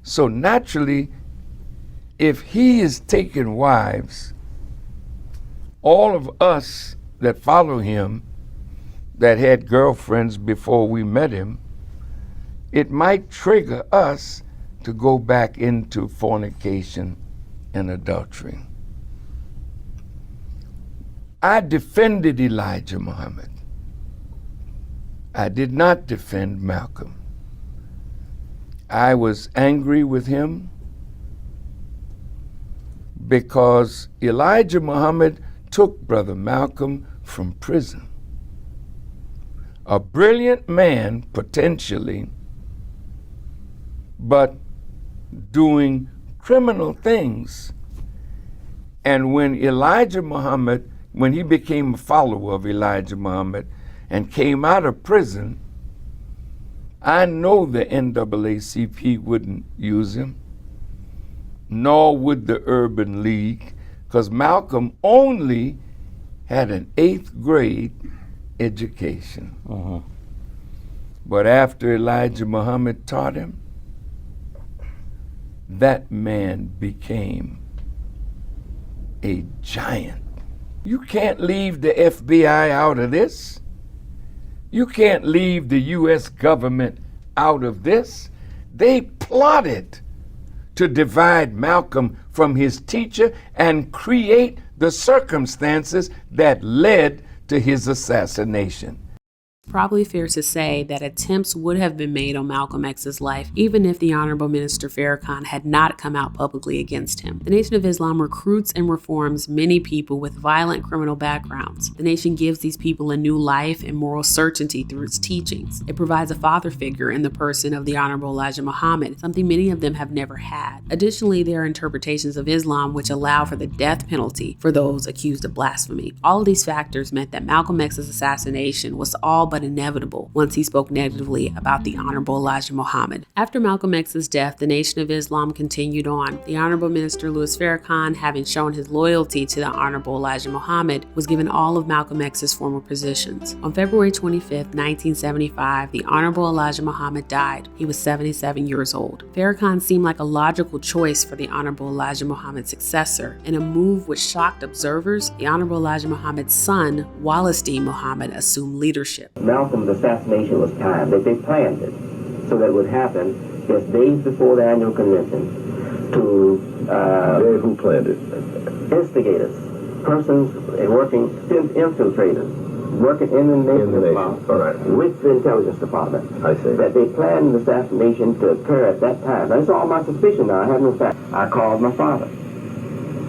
So naturally, if he is taking wives, all of us that follow him, that had girlfriends before we met him, it might trigger us to go back into fornication and adultery. I defended Elijah Muhammad. I did not defend Malcolm. I was angry with him because Elijah Muhammad took Brother Malcolm from prison. A brilliant man, potentially, but doing criminal things. And when Elijah Muhammad, when he became a follower of Elijah Muhammad and came out of prison, I know the NAACP wouldn't use him, nor would the Urban League, because Malcolm only had an 8th grade education. But after Elijah Muhammad taught him, that man became a giant. You can't leave the FBI out of this. You can't leave the U.S. government out of this. They plotted to divide Malcolm from his teacher and create the circumstances that led to his assassination. It's probably fair to say that attempts would have been made on Malcolm X's life, even if the Honorable Minister Farrakhan had not come out publicly against him. The Nation of Islam recruits and reforms many people with violent criminal backgrounds. The nation gives these people a new life and moral certainty through its teachings. It provides a father figure in the person of the Honorable Elijah Muhammad, something many of them have never had. Additionally, there are interpretations of Islam which allow for the death penalty for those accused of blasphemy. All of these factors meant that Malcolm X's assassination was all but inevitable once he spoke negatively about the Honorable Elijah Muhammad. After Malcolm X's death, the Nation of Islam continued on. The Honorable Minister Louis Farrakhan, having shown his loyalty to the Honorable Elijah Muhammad, was given all of Malcolm X's former positions. On February 25, 1975, the Honorable Elijah Muhammad died. He was 77 years old. Farrakhan seemed like a logical choice for the Honorable Elijah Muhammad's successor. In a move which shocked observers, the Honorable Elijah Muhammad's son, Wallace D. Muhammad, assumed leadership. Malcolm's assassination was timed. They planned it so that it would happen just days before the annual convention to... who planned it? Instigators, persons working, infiltrators, working in the nation, all right, with the intelligence department. I see. That they planned the assassination to occur at that time. That's all my suspicion now. I have no fact. I called my father.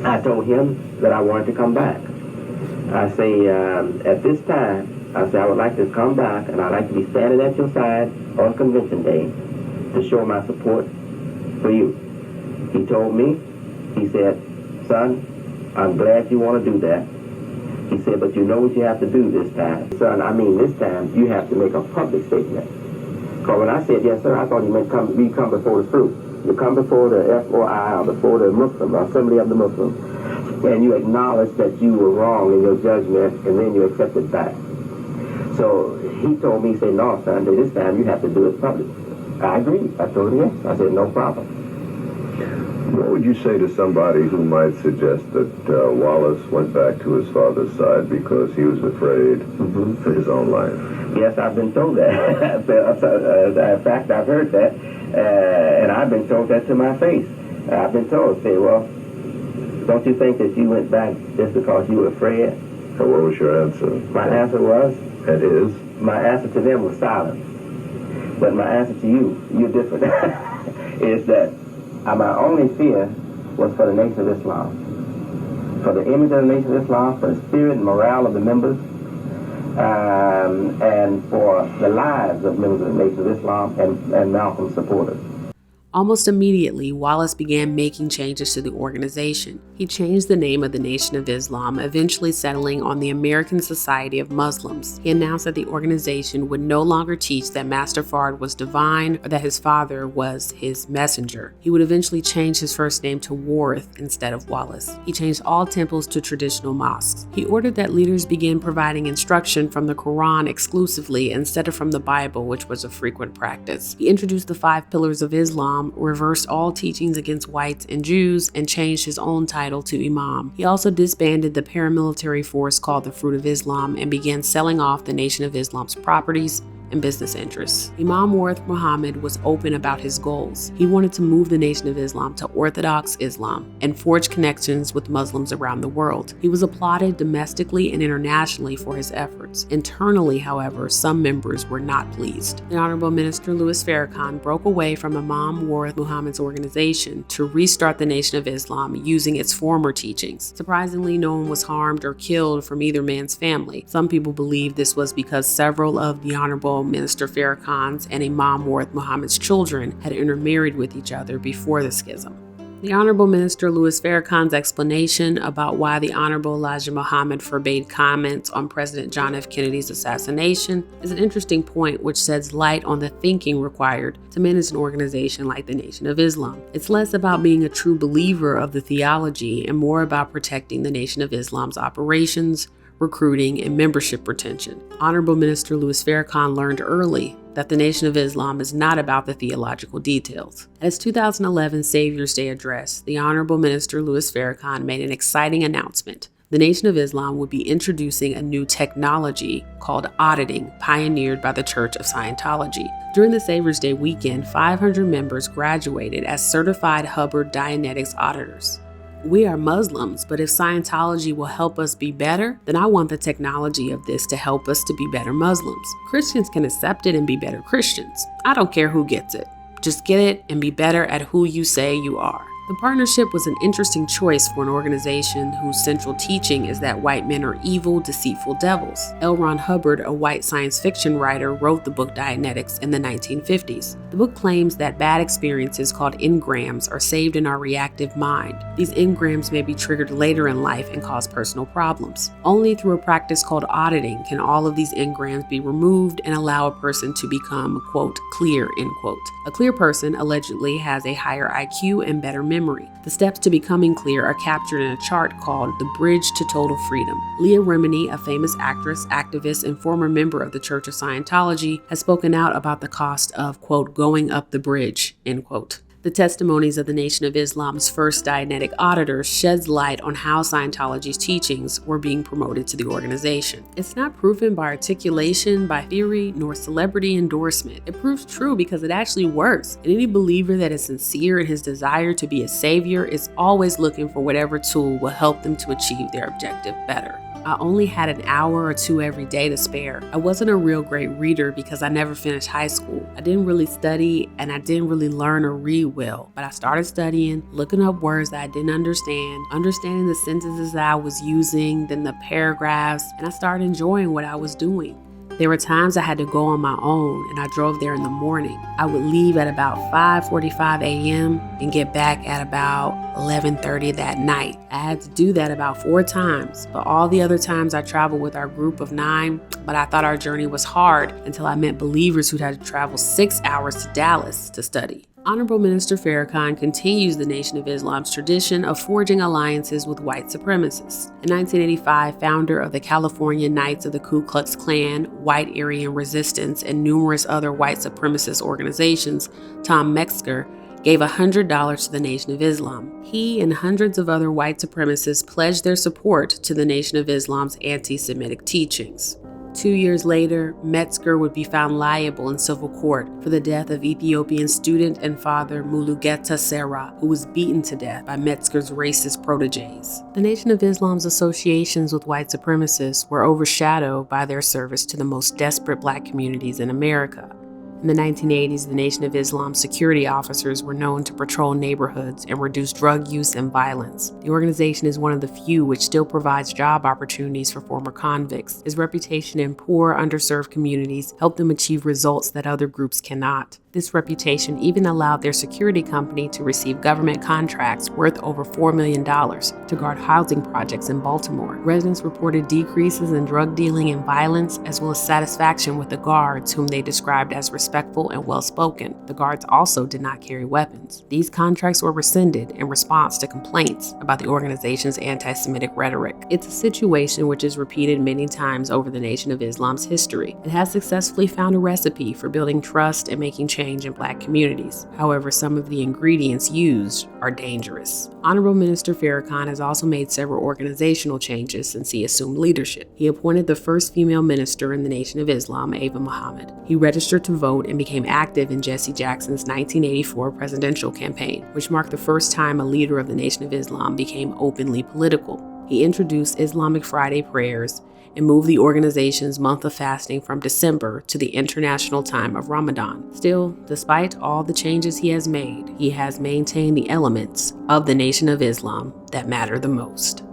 I told him that I wanted to come back. I say, at this time, I said, I would like to come back and I'd like to be standing at your side on convention day to show my support for you. He told me, he said, son, I'm glad you want to do that. He said, but you know what you have to do this time. Son, I mean this time you have to make a public statement. Because when I said, yes, sir, I thought you meant we come before the truth. You come before the FOI, or before the Muslim, Assembly of the Muslims, and you acknowledge that you were wrong in your judgment, and then you accept it back. So he told me, he said, no, son, this time you have to do it public. I agreed. I told him yes. I said, no problem. What would you say to somebody who might suggest that Wallace went back to his father's side because he was afraid for his own life? Yes, I've been told that. In fact, I've heard that, and I've been told that to my face. I've been told, say, well, don't you think that you went back just because you were afraid? So what was your answer? My answer was? And his? My answer to them was silence. But my answer to you, you're different, is that my only fear was for the Nation of Islam, for the image of the Nation of Islam, for the spirit and morale of the members, and for the lives of members of the Nation of Islam and Malcolm's supporters. Almost immediately, Wallace began making changes to the organization. He changed the name of the Nation of Islam, eventually settling on the American Society of Muslims. He announced that the organization would no longer teach that Master Fard was divine or that his father was his messenger. He would eventually change his first name to Warith instead of Wallace. He changed all temples to traditional mosques. He ordered that leaders begin providing instruction from the Quran exclusively instead of from the Bible, which was a frequent practice. He introduced the 5 pillars of Islam, reversed all teachings against whites and Jews, and changed his own title to Imam. He also disbanded the paramilitary force called the Fruit of Islam and began selling off the Nation of Islam's properties and business interests. Imam Warith Muhammad was open about his goals. He wanted to move the Nation of Islam to Orthodox Islam and forge connections with Muslims around the world. He was applauded domestically and internationally for his efforts. Internally, however, some members were not pleased. The Honorable Minister Louis Farrakhan broke away from Imam Warith Muhammad's organization to restart the Nation of Islam using its former teachings. Surprisingly, no one was harmed or killed from either man's family. Some people believe this was because several of the Honorable Minister Farrakhan's and Imam Warith Muhammad's children had intermarried with each other before the schism. The Honorable Minister Louis Farrakhan's explanation about why the Honorable Elijah Muhammad forbade comments on President John F. Kennedy's assassination is an interesting point which sheds light on the thinking required to manage an organization like the Nation of Islam. It's less about being a true believer of the theology and more about protecting the Nation of Islam's operations, recruiting, and membership retention. Honorable Minister Louis Farrakhan learned early that the Nation of Islam is not about the theological details. At his 2011 Savior's Day address, the Honorable Minister Louis Farrakhan made an exciting announcement. The Nation of Islam would be introducing a new technology called auditing, pioneered by the Church of Scientology. During the Savior's Day weekend, 500 members graduated as certified Hubbard Dianetics auditors. We are Muslims, but if Scientology will help us be better, then I want the technology of this to help us to be better Muslims. Christians can accept it and be better Christians. I don't care who gets it. Just get it and be better at who you say you are. The partnership was an interesting choice for an organization whose central teaching is that white men are evil, deceitful devils. L. Ron Hubbard, a white science fiction writer, wrote the book Dianetics in the 1950s. The book claims that bad experiences called engrams are saved in our reactive mind. These engrams may be triggered later in life and cause personal problems. Only through a practice called auditing can all of these engrams be removed and allow a person to become, quote, clear, end quote. A clear person allegedly has a higher IQ and better memory. The steps to becoming clear are captured in a chart called The Bridge to Total Freedom. Leah Remini, a famous actress, activist, and former member of the Church of Scientology, has spoken out about the cost of, quote, going up the bridge, end quote. The testimonies of the Nation of Islam's first Dianetic auditors sheds light on how Scientology's teachings were being promoted to the organization. It's not proven by articulation, by theory, nor celebrity endorsement. It proves true because it actually works, and any believer that is sincere in his desire to be a savior is always looking for whatever tool will help them to achieve their objective better. I only had an hour or two every day to spare. I wasn't a real great reader because I never finished high school. I didn't really study and I didn't really learn or read well, but I started studying, looking up words that I didn't understand, understanding the sentences that I was using, then the paragraphs, and I started enjoying what I was doing. There were times I had to go on my own and I drove there in the morning. I would leave at about 5:45 a.m. and get back at about 11:30 that night. I had to do that about 4 times, but all the other times I traveled with our group of 9, but I thought our journey was hard until I met believers who'd had to travel 6 hours to Dallas to study. Honorable Minister Farrakhan continues the Nation of Islam's tradition of forging alliances with white supremacists. In 1985, founder of the California Knights of the Ku Klux Klan, White Aryan Resistance, and numerous other white supremacist organizations, Tom Metzger, gave $100 to the Nation of Islam. He and hundreds of other white supremacists pledged their support to the Nation of Islam's anti-Semitic teachings. 2 years later, Metzger would be found liable in civil court for the death of Ethiopian student and father Mulugeta Serra, who was beaten to death by Metzger's racist proteges. The Nation of Islam's associations with white supremacists were overshadowed by their service to the most desperate black communities in America. In the 1980s, the Nation of Islam's security officers were known to patrol neighborhoods and reduce drug use and violence. The organization is one of the few which still provides job opportunities for former convicts. Its reputation in poor, underserved communities helped them achieve results that other groups cannot. This reputation even allowed their security company to receive government contracts worth over $4 million to guard housing projects in Baltimore. Residents reported decreases in drug dealing and violence, as well as satisfaction with the guards, whom they described as respectful and well-spoken. The guards also did not carry weapons. These contracts were rescinded in response to complaints about the organization's anti-Semitic rhetoric. It's a situation which is repeated many times over the Nation of Islam's history. It has successfully found a recipe for building trust and making change in black communities. However, some of the ingredients used are dangerous. Honorable Minister Farrakhan has also made several organizational changes since he assumed leadership. He appointed the first female minister in the Nation of Islam, Ava Muhammad. He registered to vote and became active in Jesse Jackson's 1984 presidential campaign, which marked the first time a leader of the Nation of Islam became openly political. He introduced Islamic Friday prayers and moved the organization's month of fasting from December to the international time of Ramadan. Still, despite all the changes he has made, he has maintained the elements of the Nation of Islam that matter the most.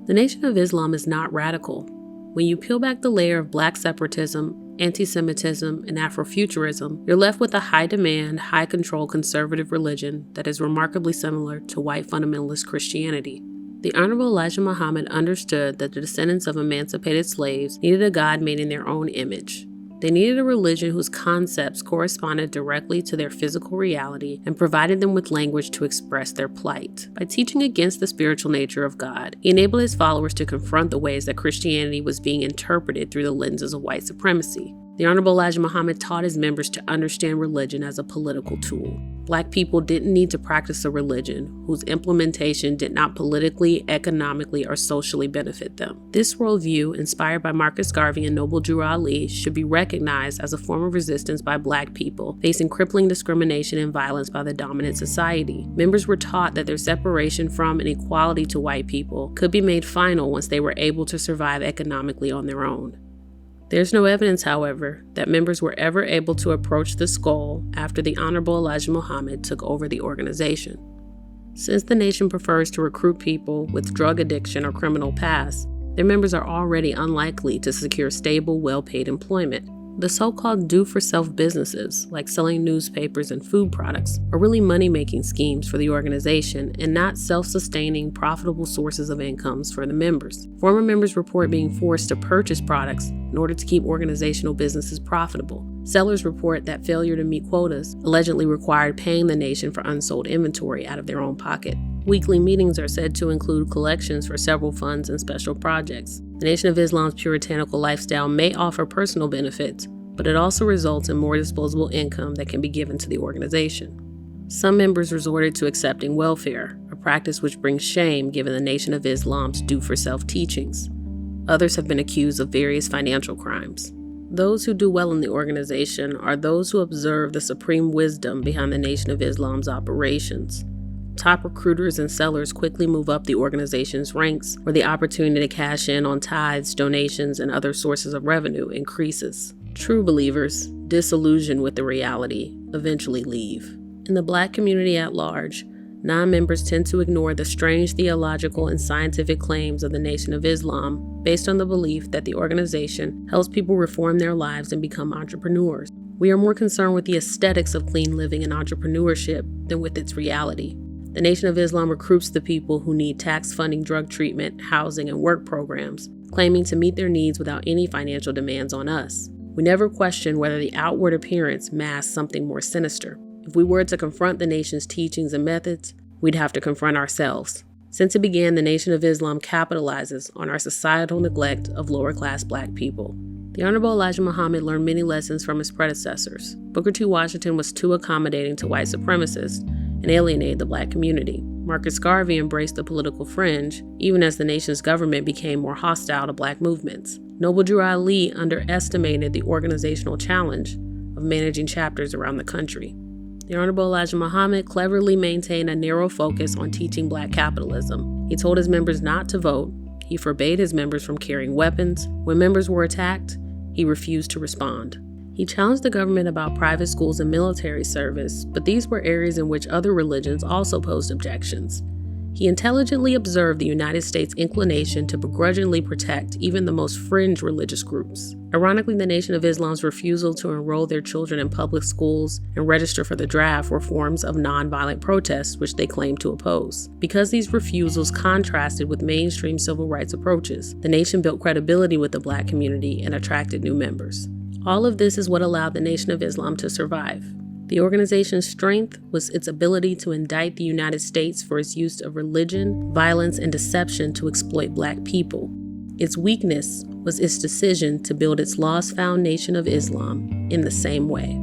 The Nation of Islam is not radical. When you peel back the layer of black separatism, anti-Semitism, and Afrofuturism, you're left with a high-demand, high-control conservative religion that is remarkably similar to white fundamentalist Christianity. The Honorable Elijah Muhammad understood that the descendants of emancipated slaves needed a God made in their own image. They needed a religion whose concepts corresponded directly to their physical reality and provided them with language to express their plight. By teaching against the spiritual nature of God, he enabled his followers to confront the ways that Christianity was being interpreted through the lenses of white supremacy. The Honorable Elijah Muhammad taught his members to understand religion as a political tool. Black people didn't need to practice a religion whose implementation did not politically, economically, or socially benefit them. This worldview, inspired by Marcus Garvey and Noble Drew Ali, should be recognized as a form of resistance by Black people facing crippling discrimination and violence by the dominant society. Members were taught that their separation from and equality to white people could be made final once they were able to survive economically on their own. There's no evidence, however, that members were ever able to approach this goal after the Honorable Elijah Muhammad took over the organization. Since the nation prefers to recruit people with drug addiction or criminal past, their members are already unlikely to secure stable, well-paid employment. The so-called do-for-self businesses, like selling newspapers and food products, are really money-making schemes for the organization and not self-sustaining, profitable sources of incomes for the members. Former members report being forced to purchase products in order to keep organizational businesses profitable. Sellers report that failure to meet quotas allegedly required paying the nation for unsold inventory out of their own pocket. Weekly meetings are said to include collections for several funds and special projects. The Nation of Islam's puritanical lifestyle may offer personal benefits, but it also results in more disposable income that can be given to the organization. Some members resorted to accepting welfare, a practice which brings shame given the Nation of Islam's do-for-self teachings. Others have been accused of various financial crimes. Those who do well in the organization are those who observe the supreme wisdom behind the Nation of Islam's operations. Top recruiters and sellers quickly move up the organization's ranks, where the opportunity to cash in on tithes, donations, and other sources of revenue increases. True believers, disillusioned with the reality, eventually leave. In the Black community at large, non-members tend to ignore the strange theological and scientific claims of the Nation of Islam based on the belief that the organization helps people reform their lives and become entrepreneurs. We are more concerned with the aesthetics of clean living and entrepreneurship than with its reality. The Nation of Islam recruits the people who need tax-funding drug treatment, housing, and work programs, claiming to meet their needs without any financial demands on us. We never question whether the outward appearance masks something more sinister. If we were to confront the nation's teachings and methods, we'd have to confront ourselves. Since it began, the Nation of Islam capitalizes on our societal neglect of lower-class Black people. The Honorable Elijah Muhammad learned many lessons from his predecessors. Booker T. Washington was too accommodating to white supremacists and alienated the Black community. Marcus Garvey embraced the political fringe, even as the nation's government became more hostile to Black movements. Noble Drew Ali underestimated the organizational challenge of managing chapters around the country. The Honorable Elijah Muhammad cleverly maintained a narrow focus on teaching Black capitalism. He told his members not to vote. He forbade his members from carrying weapons. When members were attacked, he refused to respond. He challenged the government about private schools and military service, but these were areas in which other religions also posed objections. He intelligently observed the United States' inclination to begrudgingly protect even the most fringe religious groups. Ironically, the Nation of Islam's refusal to enroll their children in public schools and register for the draft were forms of nonviolent protest which they claimed to oppose. Because these refusals contrasted with mainstream civil rights approaches, the nation built credibility with the Black community and attracted new members. All of this is what allowed the Nation of Islam to survive. The organization's strength was its ability to indict the United States for its use of religion, violence, and deception to exploit Black people. Its weakness was its decision to build its lost-found Nation of Islam in the same way.